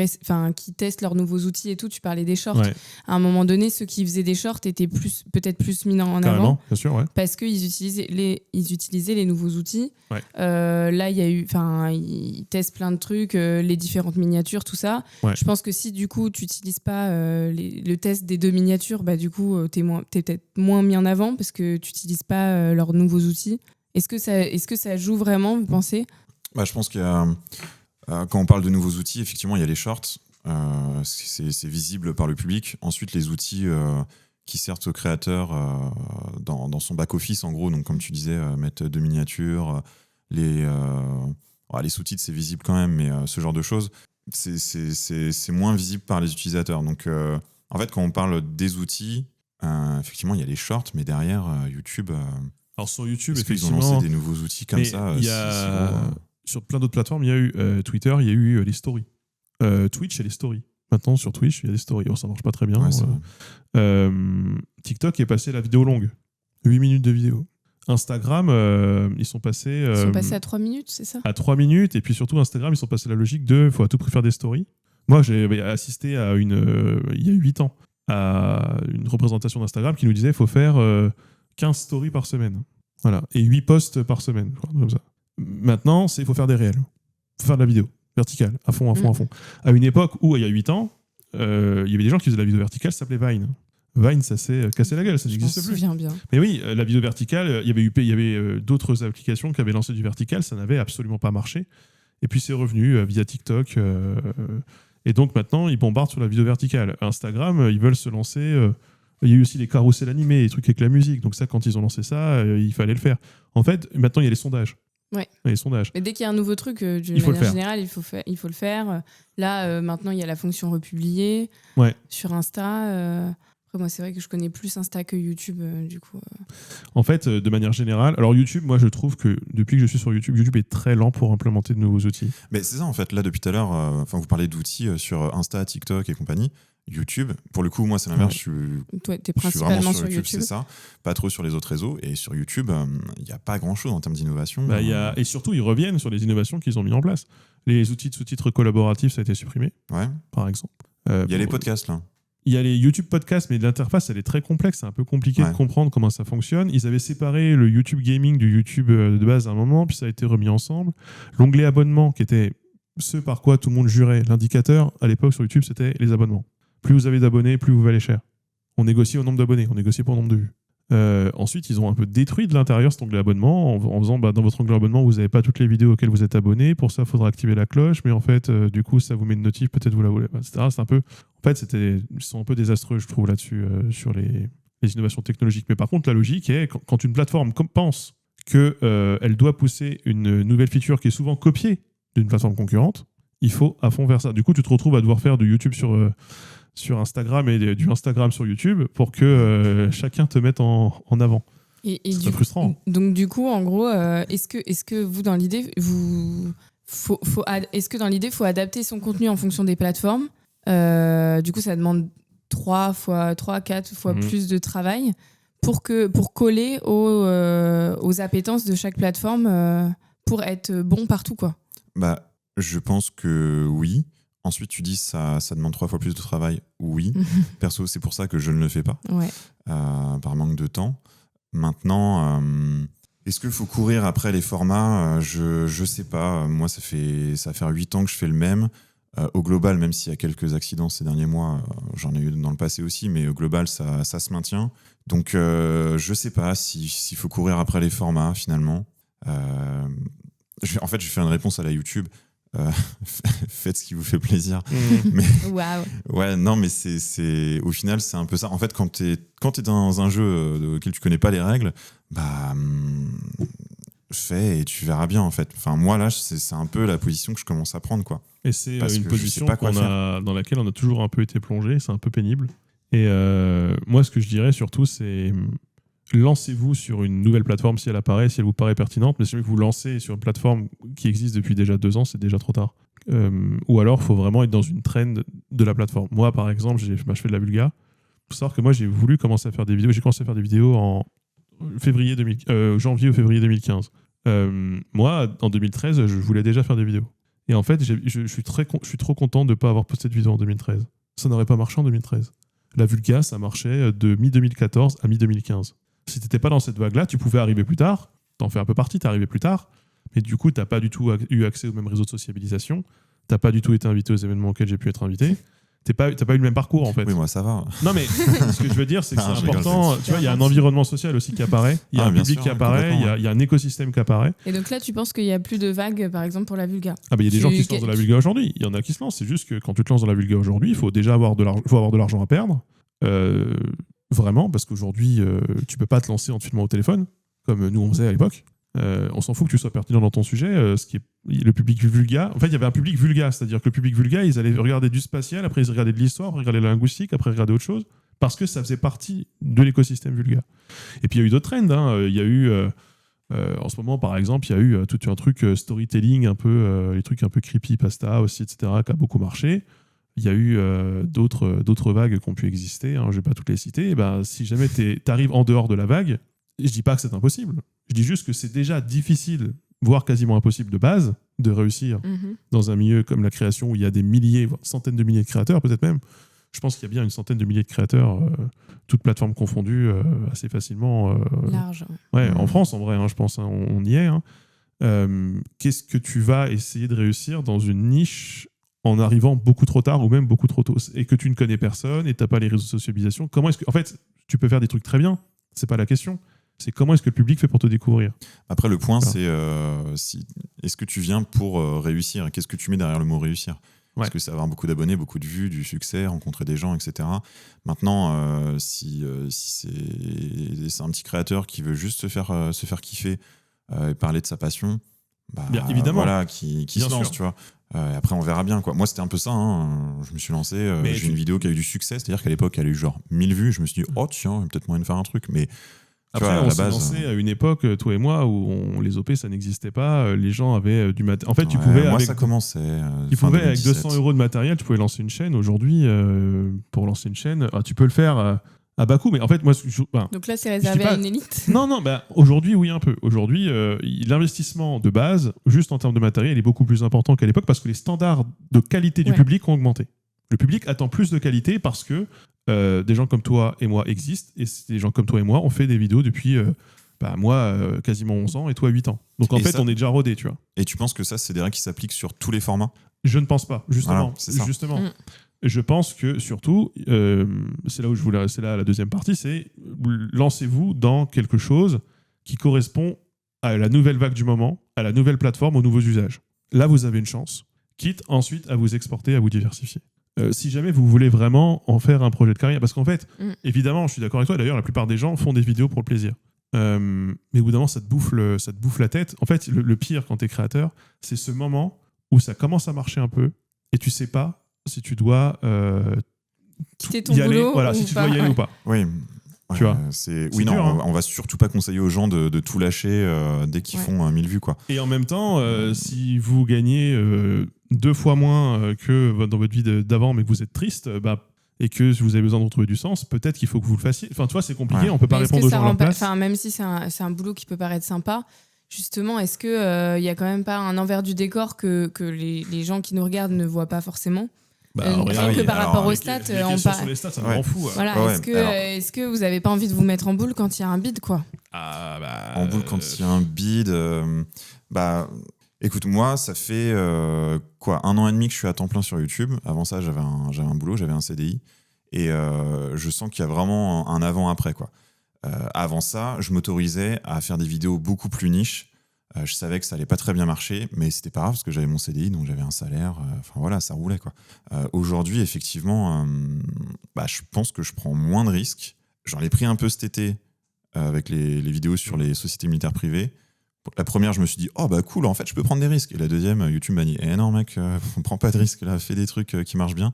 testent leurs nouveaux outils et tout? Tu parlais des shorts. Ouais. À un moment donné, ceux qui faisaient des shorts étaient peut-être plus mis en Carrément, avant. bien sûr, ouais. Parce qu'ils utilisaient les nouveaux outils. Ouais. Là, ils testent plein de trucs, les différentes miniatures, tout ça. Ouais. Je pense que si du coup, tu n'utilises pas le test des 2 miniatures, du coup, t'es peut-être moins mis en avant parce que tu n'utilises pas leurs nouveaux outils. Est-ce que ça joue vraiment, vous pensez? Je pense qu'il y a, quand on parle de nouveaux outils, effectivement, il y a les shorts. C'est visible par le public. Ensuite, les outils qui servent au créateur dans son back-office, en gros. Donc, comme tu disais, mettre 2 miniatures, les sous-titres, c'est visible quand même, mais ce genre de choses, c'est moins visible par les utilisateurs. Donc, en fait, quand on parle des outils, effectivement, il y a les shorts, mais derrière, YouTube... Alors sur YouTube, Est-ce qu'ils effectivement, ont lancé des nouveaux outils comme ça? Sur plein d'autres plateformes, il y a eu Twitter, il y a eu les stories. Twitch et les stories. Maintenant, sur Twitch, il y a des stories. Ça marche pas très bien. TikTok est passé à la vidéo longue. 8 minutes de vidéo. Instagram, ils sont passés... Ils sont passés à 3 minutes, c'est ça? À 3 minutes. Et puis surtout, Instagram, ils sont passés à la logique de faut à tout prix faire des stories. Moi, j'ai assisté à il y a 8 ans à une représentation d'Instagram qui nous disait faut faire 15 stories par semaine. Voilà. Et 8 posts par semaine. Comme ça. Maintenant, il faut faire des réels. Il faut faire de la vidéo verticale, à fond. À une époque où, il y a 8 ans, il y avait des gens qui faisaient de la vidéo verticale, ça s'appelait Vine. Vine, ça s'est cassé la gueule, ça n'existe plus. Je me souviens bien. Mais oui, la vidéo verticale, il y avait d'autres applications qui avaient lancé du vertical, ça n'avait absolument pas marché. Et puis c'est revenu via TikTok. Et donc maintenant, ils bombardent sur la vidéo verticale. Instagram, ils veulent se lancer... il y a eu aussi les carousels animés, les trucs avec la musique. Donc ça, quand ils ont lancé ça, il fallait le faire. En fait, maintenant, il y a les sondages. Ouais. Les sondages. Mais dès qu'il y a un nouveau truc, d'une manière générale, il faut le faire. Là, maintenant, il y a la fonction republier sur Insta. Après, moi, c'est vrai que je connais plus Insta que YouTube, du coup. En fait, de manière générale, alors YouTube, moi, je trouve que depuis que je suis sur YouTube, YouTube est très lent pour implémenter de nouveaux outils. Mais c'est ça, en fait. Là, depuis tout à l'heure, vous parlez d'outils sur Insta, TikTok et compagnie. YouTube, pour le coup, moi, c'est l'inverse. Toi, t'es je suis vraiment principalement sur YouTube, c'est ça. Pas trop sur les autres réseaux. Et sur YouTube, il n'y a pas grand-chose en termes d'innovation. Et surtout, ils reviennent sur les innovations qu'ils ont mis en place. Les outils de sous-titres collaboratifs, ça a été supprimé, par exemple. Il y a les podcasts, là. Il y a les YouTube podcasts, mais l'interface, elle est très complexe. C'est un peu compliqué de comprendre comment ça fonctionne. Ils avaient séparé le YouTube Gaming du YouTube de base à un moment, puis ça a été remis ensemble. L'onglet abonnement, qui était ce par quoi tout le monde jurait, l'indicateur, à l'époque, sur YouTube, c'était les abonnements. Plus vous avez d'abonnés, plus vous valez cher. On négocie au nombre d'abonnés, on négocie pour le nombre de vues. Ensuite, ils ont un peu détruit de l'intérieur cet onglet abonnement en faisant dans votre onglet abonnement, vous n'avez pas toutes les vidéos auxquelles vous êtes abonné. Pour ça, il faudra activer la cloche. Mais en fait, du coup, ça vous met une notif, peut-être vous la voulez, etc. C'est un peu... En fait, ils sont un peu désastreux, je trouve, là-dessus, sur les innovations technologiques. Mais par contre, la logique est, quand une plateforme pense qu'elle doit pousser une nouvelle feature qui est souvent copiée d'une plateforme concurrente, il faut à fond faire ça. Du coup, tu te retrouves à devoir faire du YouTube sur Instagram et du Instagram sur YouTube pour que chacun te mette en avant. C'est frustrant. Donc du coup, en gros, est-ce que vous, dans l'idée, est-ce que dans l'idée, faut adapter son contenu en fonction des plateformes? Du coup, ça demande 3, 4 fois plus de travail pour coller aux appétences de chaque plateforme pour être bon partout, quoi. Je pense que oui. Ensuite, tu dis ça demande 3 fois plus de travail. Oui. Perso, c'est pour ça que je ne le fais pas. Par manque de temps. Maintenant, est-ce qu'il faut courir après les formats? Je sais pas. Moi, ça va faire 8 ans que je fais le même. Au global, même s'il y a quelques accidents ces derniers mois, j'en ai eu dans le passé aussi, mais au global, ça se maintient. Donc, je sais pas s'il faut courir après les formats, finalement. En fait, je fais une réponse à la YouTube. faites ce qui vous fait plaisir. Mais Waouh. ouais, non, mais au final, c'est un peu ça. En fait, quand t'es dans un jeu auquel tu connais pas les règles, fais et tu verras bien, en fait. Enfin, moi, là, c'est un peu la position que je commence à prendre, quoi. Et c'est Parce une que je sais position pas quoi faire. dans laquelle on a toujours un peu été plongé, c'est un peu pénible. Et moi, ce que je dirais surtout, c'est lancez-vous sur une nouvelle plateforme si elle apparaît, si elle vous paraît pertinente, mais si vous lancez sur une plateforme qui existe depuis déjà 2 ans, c'est déjà trop tard. Ou alors, il faut vraiment être dans une trend de la plateforme. Moi, par exemple, je fais de la vulga. Il faut savoir que moi, j'ai voulu commencer à faire des vidéos. J'ai commencé à faire des vidéos en janvier ou février 2015. Moi, en 2013, je voulais déjà faire des vidéos. Et en fait, je suis trop content de ne pas avoir posté de vidéo en 2013. Ça n'aurait pas marché en 2013. La vulga, ça marchait de mi-2014 à mi-2015. Si tu n'étais pas dans cette vague-là, tu pouvais arriver plus tard. Tu en fais un peu partie, tu es arrivé plus tard. Mais du coup, tu n'as pas du tout eu accès aux mêmes réseaux de sociabilisation. Tu n'as pas du tout été invité aux événements auxquels j'ai pu être invité. Tu n'as pas eu le même parcours, en fait. Oui, moi, ça va. Non, mais ce que je veux dire, c'est que c'est je rigole, important. Tu vois, il y a un environnement social aussi qui apparaît. Il y a un public qui apparaît. Il y a un écosystème qui apparaît. Et donc là, tu penses qu'il n'y a plus de vagues, par exemple, pour la vulga? Ah, il y a des gens qui se lancent dans la vulga aujourd'hui. Il y en a qui se lancent. C'est juste que quand tu te lances dans la vulga aujourd'hui, il faut déjà avoir de l'argent à perdre. Vraiment, parce qu'aujourd'hui, tu peux pas te lancer en te filmant au téléphone, comme nous on faisait à l'époque. On s'en fout que tu sois pertinent dans ton sujet. Le public vulga, en fait, il y avait un public vulga, c'est-à-dire que le public vulga, ils allaient regarder du spatial, après ils regardaient de l'histoire, après ils regardaient la linguistique, après ils regardaient autre chose, parce que ça faisait partie de l'écosystème vulga. Et puis il y a eu d'autres trends. Hein. Il y a eu, en ce moment, par exemple, il y a eu tout un truc storytelling, un peu, les trucs un peu creepypasta aussi, etc., qui a beaucoup marché. Il y a eu d'autres vagues qui ont pu exister, hein, je ne vais pas toutes les citer. Et ben, si jamais tu arrives en dehors de la vague, je ne dis pas que c'est impossible, je dis juste que c'est déjà difficile, voire quasiment impossible de base, de réussir dans un milieu comme la création où il y a des milliers, voire centaines de milliers de créateurs, peut-être même. Je pense qu'il y a bien une centaine de milliers de créateurs, toutes plateformes confondues, assez facilement. Large. Ouais, en France, en vrai, hein, je pense, hein, on y est. Hein. Qu'est-ce que tu vas essayer de réussir dans une niche en arrivant beaucoup trop tard ou même beaucoup trop tôt, et que tu ne connais personne et tu n'as pas les réseaux de socialisation? Comment est-ce que, en fait, tu peux faire des trucs très bien, c'est pas la question. C'est comment est-ce que le public fait pour te découvrir. Après, le point, c'est est-ce que tu viens pour réussir? Qu'est-ce que tu mets derrière le mot réussir? Parce que c'est avoir beaucoup d'abonnés, beaucoup de vues, du succès, rencontrer des gens, etc. Maintenant, si c'est un petit créateur qui veut juste se faire kiffer et parler de sa passion, bien évidemment, voilà, qui se lance, tu vois. Après, on verra bien, quoi. Moi, c'était un peu ça. Hein. Je me suis lancé. J'ai une vidéo qui a eu du succès. C'est-à-dire qu'à l'époque, elle a eu genre 1000 vues. Je me suis dit, oh tiens, il y a peut-être moyen de faire un truc. Mais après, on s'est lancé à une époque, toi et moi, où les OP, ça n'existait pas. Les gens avaient du matériel. En fait, tu pouvais. Moi, ça commençait. Tu pouvais, avec 200 € de matériel, tu pouvais lancer une chaîne. Aujourd'hui, pour lancer une chaîne, tu peux le faire à bas coût. Mais en fait, moi. Donc là, c'est réservé à une élite? Non, aujourd'hui, oui, un peu. Aujourd'hui, l'investissement de base, juste en termes de matériel, est beaucoup plus important qu'à l'époque parce que les standards de qualité du public ont augmenté. Le public attend plus de qualité parce que des gens comme toi et moi existent, et des gens comme toi et moi ont fait des vidéos depuis moi quasiment 11 ans et toi 8 ans. Donc en fait, on est déjà rodé, tu vois. Et tu penses que ça, c'est des règles qui s'appliquent sur tous les formats? Je ne pense pas, justement. Voilà, c'est ça. Justement. Je pense que surtout, c'est là où c'est là la deuxième partie, c'est lancez-vous dans quelque chose qui correspond à la nouvelle vague du moment, à la nouvelle plateforme, aux nouveaux usages. Là, vous avez une chance. Quitte ensuite à vous exporter, à vous diversifier. Si jamais vous voulez vraiment en faire un projet de carrière, parce qu'en fait, évidemment, je suis d'accord avec toi, d'ailleurs, la plupart des gens font des vidéos pour le plaisir. Mais au bout d'un moment, ça te bouffe la tête. En fait, le pire quand tu es créateur, c'est ce moment où ça commence à marcher un peu et tu sais pas si tu dois y aller, si tu dois y aller ou pas. Oui. Tu vois, on va surtout pas conseiller aux gens de tout lâcher dès qu'ils font 1000 vues, quoi. Et en même temps, si vous gagnez 2 fois moins que dans votre vie d'avant, mais que vous êtes triste, et que vous avez besoin de retrouver du sens, peut-être qu'il faut que vous le fassiez. Enfin, tu vois, c'est compliqué, on peut pas répondre aux gens à leur place. Même si c'est un boulot qui peut paraître sympa, justement, est-ce qu'il y a quand même pas un envers du décor que les gens qui nous regardent ne voient pas forcément? Rien que par rapport aux stats, sur les stats, ça me rend fou. Voilà, est-ce que vous avez pas envie de vous mettre en boule quand il y a un bid, quoi? En boule quand il y a un bid, écoute, moi, ça fait 1 an et demi que je suis à temps plein sur YouTube. Avant ça, j'avais un boulot, j'avais un CDI, et je sens qu'il y a vraiment un avant-après, quoi. Avant ça, je m'autorisais à faire des vidéos beaucoup plus niches, Je savais que ça allait pas très bien marcher, mais c'était pas grave parce que j'avais mon CDI, donc j'avais un salaire. Enfin voilà, ça roulait quoi. Aujourd'hui, effectivement, je pense que je prends moins de risques. J'en ai pris un peu cet été avec les vidéos sur les sociétés militaires privées. La première, je me suis dit, oh bah cool, en fait, je peux prendre des risques. Et la deuxième, YouTube m'a dit, non mec, on prend pas de risques là, fais des trucs qui marchent bien.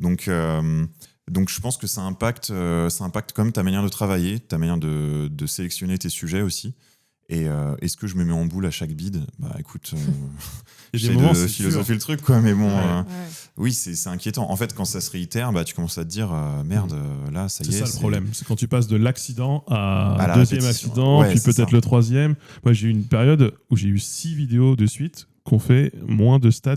Donc je pense que ça impacte quand même ta manière de travailler, ta manière de sélectionner tes sujets aussi. Et est-ce que je me mets en boule à chaque bid ? Bah écoute, j'essaie de philosopher le truc, quoi, mais bon, oui, c'est inquiétant. En fait, quand ça se réitère, tu commences à te dire, merde, là, ça y est. C'est ça le problème, c'est quand tu passes de l'accident à la deuxième répétition. accident, Ouais, puis c'est peut-être ça. le troisième. Moi, j'ai eu une période où j'ai eu 6 vidéos de suite qui ont fait moins de stats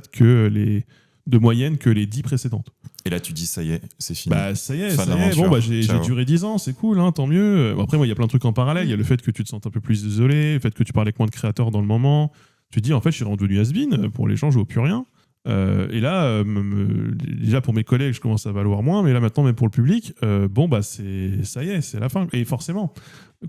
de moyenne que les 10 précédentes. Et là, tu dis, ça y est, c'est fini. Bah ça y est, Fin ça y est. d'aventure. Bon, j'ai Ciao. duré 10 ans, c'est cool, hein, tant mieux. Après, moi, il y a plein de trucs en parallèle. Il y a le fait que tu te sens un peu plus isolé, le fait que tu parles avec moins de créateurs dans le moment. Tu te dis, en fait, je suis redevenu has-been. Pour les gens, je vaux plus rien. Et là, déjà pour mes collègues, je commence à valoir moins, mais là maintenant, même pour le public, ça y est, c'est la fin. Et forcément,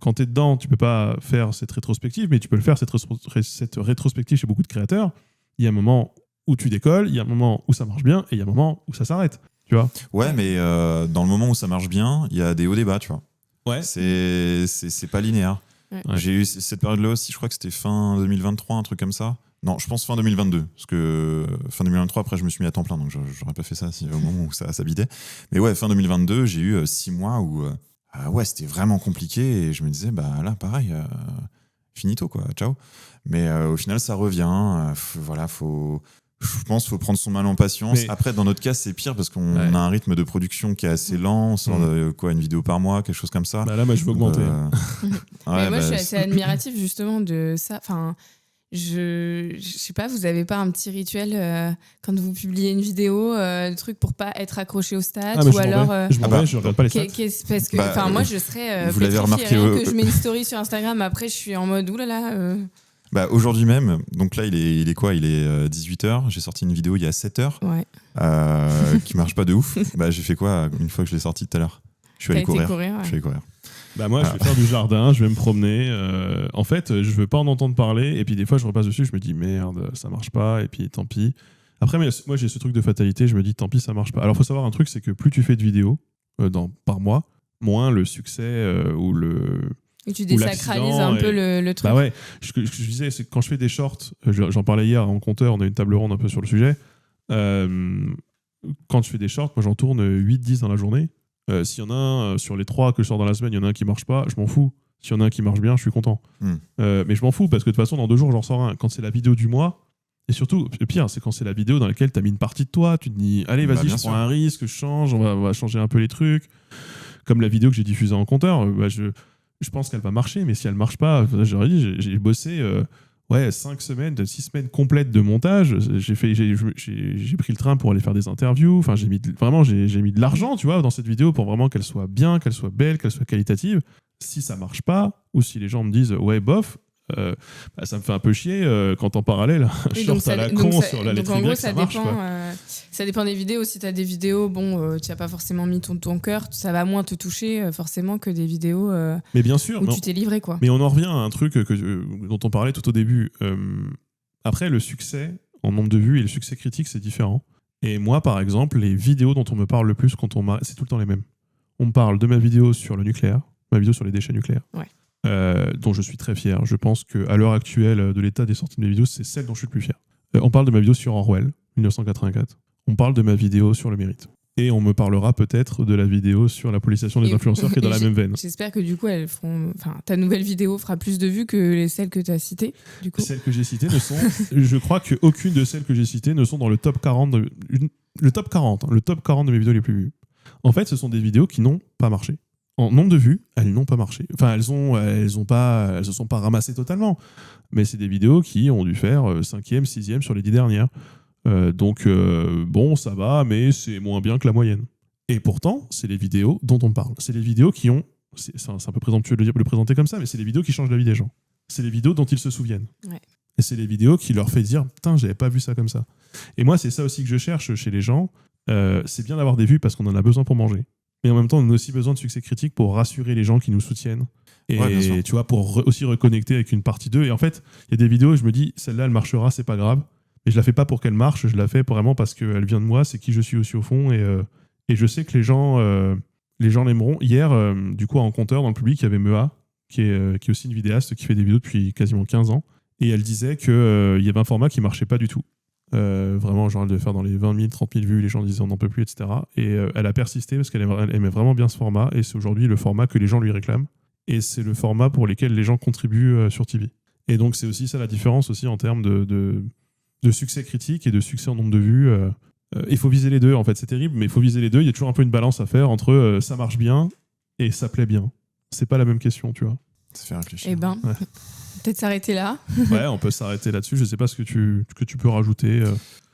quand tu es dedans, tu peux pas faire cette rétrospective, mais tu peux le faire, cette rétrospective chez beaucoup de créateurs. Il y a un moment où tu décolles, il y a un moment où ça marche bien, et il y a un moment où ça s'arrête. Tu vois ? Ouais, mais dans le moment où ça marche bien, il y a des hauts débats, tu vois. Ouais. C'est pas linéaire. Ouais. J'ai eu cette période-là aussi, je crois que c'était fin 2023, un truc comme ça. Non, je pense fin 2022, parce que fin 2023, après, je me suis mis à temps plein, donc j'aurais pas fait ça au moment où ça bidait. Mais ouais, fin 2022, j'ai eu 6 mois où c'était vraiment compliqué, et je me disais, bah là, pareil, finito, quoi, ciao. Mais au final, ça revient. Je pense qu'il faut prendre son mal en patience. Mais... Après, dans notre cas, c'est pire parce qu'on a un rythme de production qui est assez lent. On sort une vidéo par mois, quelque chose comme ça. Bah là, moi, je veux augmenter. Mais moi, je suis assez admiratif justement de ça. Enfin, je sais pas, vous avez pas un petit rituel quand vous publiez une vidéo, truc pour pas être accroché aux stats ou alors je regarde pas les stats. Parce que moi, je serais vous l'avez remarqué que je mets une story sur Instagram. Après, je suis en mode oulala. Aujourd'hui même, donc là il est quoi ? Il est 18h, j'ai sorti une vidéo il y a 7h qui marche pas de ouf. J'ai fait quoi une fois que je l'ai sortie tout à l'heure ? Je suis allé courir. Je suis allé courir. Moi je vais faire du jardin, je vais me promener. En fait, je veux pas en entendre parler et puis des fois je repasse dessus, je me dis merde, ça marche pas et puis tant pis. Après moi j'ai ce truc de fatalité, je me dis tant pis, ça marche pas. Alors faut savoir un truc, c'est que plus tu fais de vidéos par mois, moins le succès ou le... Et tu désacralises un peu le truc. Bah ouais, ce que je disais, c'est que quand je fais des shorts, j'en parlais hier en compteur, on a une table ronde un peu sur le sujet. Quand je fais des shorts, moi j'en tourne 8-10 dans la journée. S'il y en a un sur les 3 que je sors dans la semaine, il y en a un qui marche pas, je m'en fous. S'il y en a un qui marche bien, je suis content. Mais je m'en fous parce que de toute façon, dans 2 jours, j'en sors un. Quand c'est la vidéo du mois, et surtout, le pire, c'est quand c'est la vidéo dans laquelle tu as mis une partie de toi, tu te dis, allez, vas-y, je prends un risque, je change, on va changer un peu les trucs. Comme la vidéo que j'ai diffusée en compteur, je pense qu'elle va marcher, mais si elle marche pas, j'aurais dit, j'ai bossé 6 semaines complètes de montage. J'ai pris le train pour aller faire des interviews. Enfin, j'ai mis de l'argent, tu vois, dans cette vidéo pour vraiment qu'elle soit bien, qu'elle soit belle, qu'elle soit qualitative. Si ça marche pas, ou si les gens me disent ouais bof, ça me fait un peu chier quand en parallèle je sorte à la con sur la lettre Y, ça marche. Ça dépend des vidéos. Si tu as des vidéos, tu n'as pas forcément mis ton cœur, ça va moins te toucher forcément que des vidéos mais bien sûr, où tu t'es livré, quoi. Mais on en revient à un truc dont on parlait tout au début. Après, le succès en nombre de vues et le succès critique, c'est différent. Et moi, par exemple, les vidéos dont on me parle le plus c'est tout le temps les mêmes. On me parle de ma vidéo sur le nucléaire, ma vidéo sur les déchets nucléaires. Ouais. Dont je suis très fier. Je pense qu'à l'heure actuelle de l'état des sorties de mes vidéos, c'est celle dont je suis le plus fier. On parle de ma vidéo sur Orwell, 1984. On parle de ma vidéo sur le mérite. Et on me parlera peut-être de la vidéo sur la politisation des influenceurs qui est dans la même veine. J'espère que du coup, ta nouvelle vidéo fera plus de vues que celles que tu as citées. Du coup. Celles que j'ai citées ne sont... je crois qu'aucune de celles que j'ai citées ne sont dans le top 40 le top 40 de mes vidéos les plus vues. En fait, ce sont des vidéos qui n'ont pas marché. En nombre de vues, elles n'ont pas marché. Enfin, elles se sont pas ramassées totalement. Mais c'est des vidéos qui ont dû faire 5e, 6e sur les 10 dernières. Donc, ça va, mais c'est moins bien que la moyenne. Et pourtant, c'est les vidéos dont on parle. C'est les vidéos qui ont... C'est un peu présomptueux de le présenter comme ça, mais c'est les vidéos qui changent la vie des gens. C'est les vidéos dont ils se souviennent. Ouais. Et c'est les vidéos qui leur fait dire « Putain, j'avais pas vu ça comme ça ». Et moi, c'est ça aussi que je cherche chez les gens. C'est bien d'avoir des vues parce qu'on en a besoin pour manger. Mais en même temps, on a aussi besoin de succès critique pour rassurer les gens qui nous soutiennent Et Ouais, bien sûr. tu vois, pour aussi reconnecter avec une partie d'eux. Et en fait, il y a des vidéos où je me dis, celle-là, elle marchera, c'est pas grave. Mais je la fais pas pour qu'elle marche, je la fais vraiment parce qu'elle vient de moi, c'est qui je suis aussi au fond. Et je sais que les gens l'aimeront. Hier, du coup, en compteur, dans le public, il y avait Mea, qui est aussi une vidéaste qui fait des vidéos depuis quasiment 15 ans. Et elle disait qu'il y avait un format qui marchait pas du tout. Vraiment, genre, elle devait faire dans les 20 000, 30 000 vues, les gens disaient on n'en peut plus, etc. Et elle a persisté parce qu'elle aimait vraiment bien ce format. Et c'est aujourd'hui le format que les gens lui réclament. Et c'est le format pour lequel les gens contribuent sur TV. Et donc, c'est aussi ça la différence aussi en termes de succès critique et de succès en nombre de vues. Il faut viser les deux, en fait. C'est terrible, mais il faut viser les deux. Il y a toujours un peu une balance à faire entre ça marche bien et ça plaît bien. C'est pas la même question, tu vois. Ça fait réfléchir. Eh ben, peut-être s'arrêter là. Ouais, on peut s'arrêter là-dessus. Je sais pas ce que tu peux rajouter.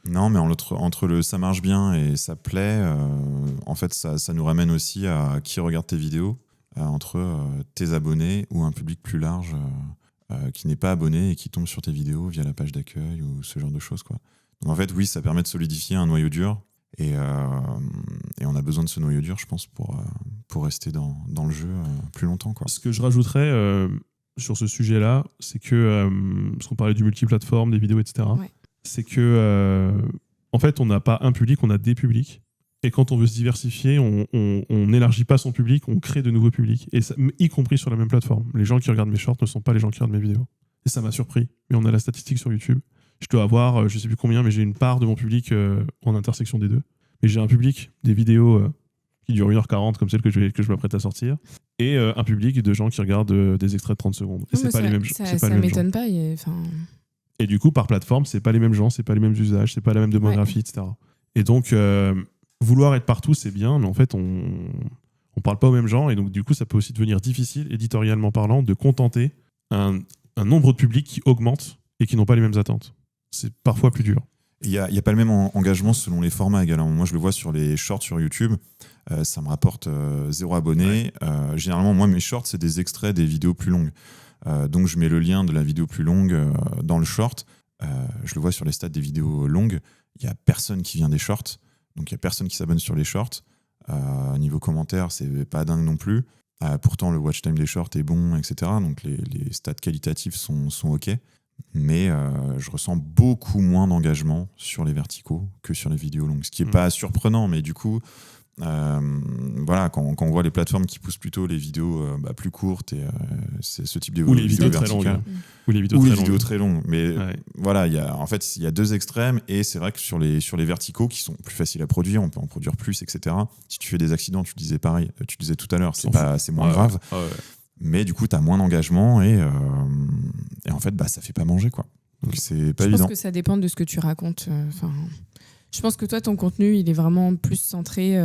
Non, mais entre le ça marche bien et ça plaît, en fait, ça nous ramène aussi à qui regarde tes vidéos, entre tes abonnés ou un public plus large qui n'est pas abonné et qui tombe sur tes vidéos via la page d'accueil ou ce genre de choses, quoi. Donc en fait, oui, ça permet de solidifier un noyau dur et on a besoin de ce noyau dur, je pense, pour rester dans le jeu plus longtemps, quoi. Ce que je rajouterais sur ce sujet-là, c'est que, parce qu'on parlait du multiplateforme, des vidéos, etc., Ouais. c'est que, en fait, on n'a pas un public, on a des publics. Et quand on veut se diversifier, on n'élargit pas son public, on crée de nouveaux publics, et ça, y compris sur la même plateforme. Les gens qui regardent mes shorts ne sont pas les gens qui regardent mes vidéos. Et ça m'a surpris. Mais on a la statistique sur YouTube. Je dois avoir, je sais plus combien, mais j'ai une part de mon public en intersection des deux. Mais j'ai un public des vidéos qui durent 1h40, comme celle que je m'apprête à sortir, et un public de gens qui regardent des extraits de 30 secondes. Et c'est pas les mêmes gens. Ça m'étonne pas. Et du coup, par plateforme, c'est pas les mêmes gens, c'est pas les mêmes usages, c'est pas la même démographie, etc. Et donc, vouloir être partout, c'est bien, mais en fait, on parle pas aux mêmes gens, et donc du coup, ça peut aussi devenir difficile, éditorialement parlant, de contenter un nombre de publics qui augmente et qui n'ont pas les mêmes attentes. C'est parfois plus dur. Il n'y a pas le même engagement selon les formats également. Moi, je le vois sur les shorts sur YouTube. Ça me rapporte 0 abonnés. Généralement, moi, mes shorts, c'est des extraits des vidéos plus longues. Donc, je mets le lien de la vidéo plus longue dans le short. Je le vois sur les stats des vidéos longues. Il n'y a personne qui vient des shorts. Donc, il n'y a personne qui s'abonne sur les shorts. Niveau commentaire, c'est pas dingue non plus. Pourtant, le watch time des shorts est bon, etc. Donc, les stats qualitatifs sont OK. Mais je ressens beaucoup moins d'engagement sur les verticaux que sur les vidéos longues. Ce qui n'est pas surprenant, mais du coup, voilà, quand on voit les plateformes qui poussent plutôt les vidéos plus courtes, et c'est ce type de Ou les vidéos très verticales. longues. Ou les vidéos très longues. Mais ouais. voilà, il y a deux extrêmes, et c'est vrai que sur les verticaux, qui sont plus faciles à produire, on peut en produire plus, etc. Si tu fais des accidents, tu disais pareil, tu disais tout à l'heure, c'est moins grave. Ouais. Mais du coup, tu as moins d'engagement et en fait, ça fait pas manger, quoi. Donc, c'est pas évident. Je pense que ça dépend de ce que tu racontes. Je pense que toi, ton contenu, il est vraiment plus centré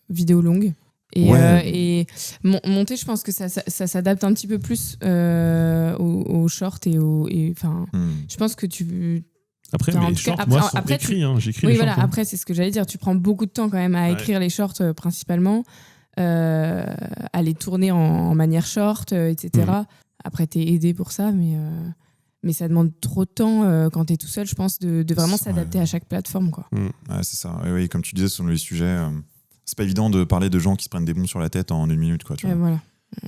vidéo longue. Et monter, je pense que ça s'adapte un petit peu plus aux shorts je pense que tu... Après, mes shorts, moi, sont écrits. J'écris oui, les voilà. shorts. Après, c'est ce que j'allais dire. Tu prends beaucoup de temps quand même à écrire les shorts principalement. À les tourner en manière short, etc. Après, t'es aidé pour ça, mais ça demande trop de temps quand t'es tout seul, je pense, de vraiment s'adapter à chaque plateforme, quoi. Ouais, c'est ça. Et oui, comme tu disais, selon les sujets, c'est pas évident de parler de gens qui se prennent des bombes sur la tête en 1 minute, quoi. Tu vois. Voilà.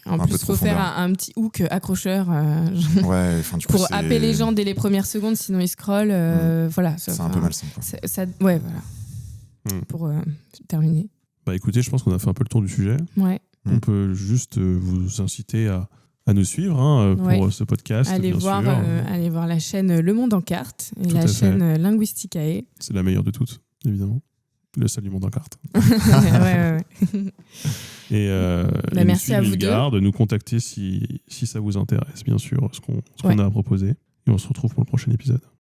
En plus, il faut faire un petit hook accrocheur pour happer les gens dès les premières secondes, sinon ils scrollent. Voilà, c'est un peu malsain, quoi. Voilà. Pour terminer. Écoutez, je pense qu'on a fait un peu le tour du sujet. Ouais. On peut juste vous inciter à nous suivre pour ce podcast. Allez voir la chaîne Le Monde en Carte et la chaîne Linguisticae. C'est la meilleure de toutes, évidemment. Le seul du monde en carte. ouais. Et merci à vous deux. De nous contacter si ça vous intéresse, bien sûr, ce qu'on a à proposer. Et on se retrouve pour le prochain épisode.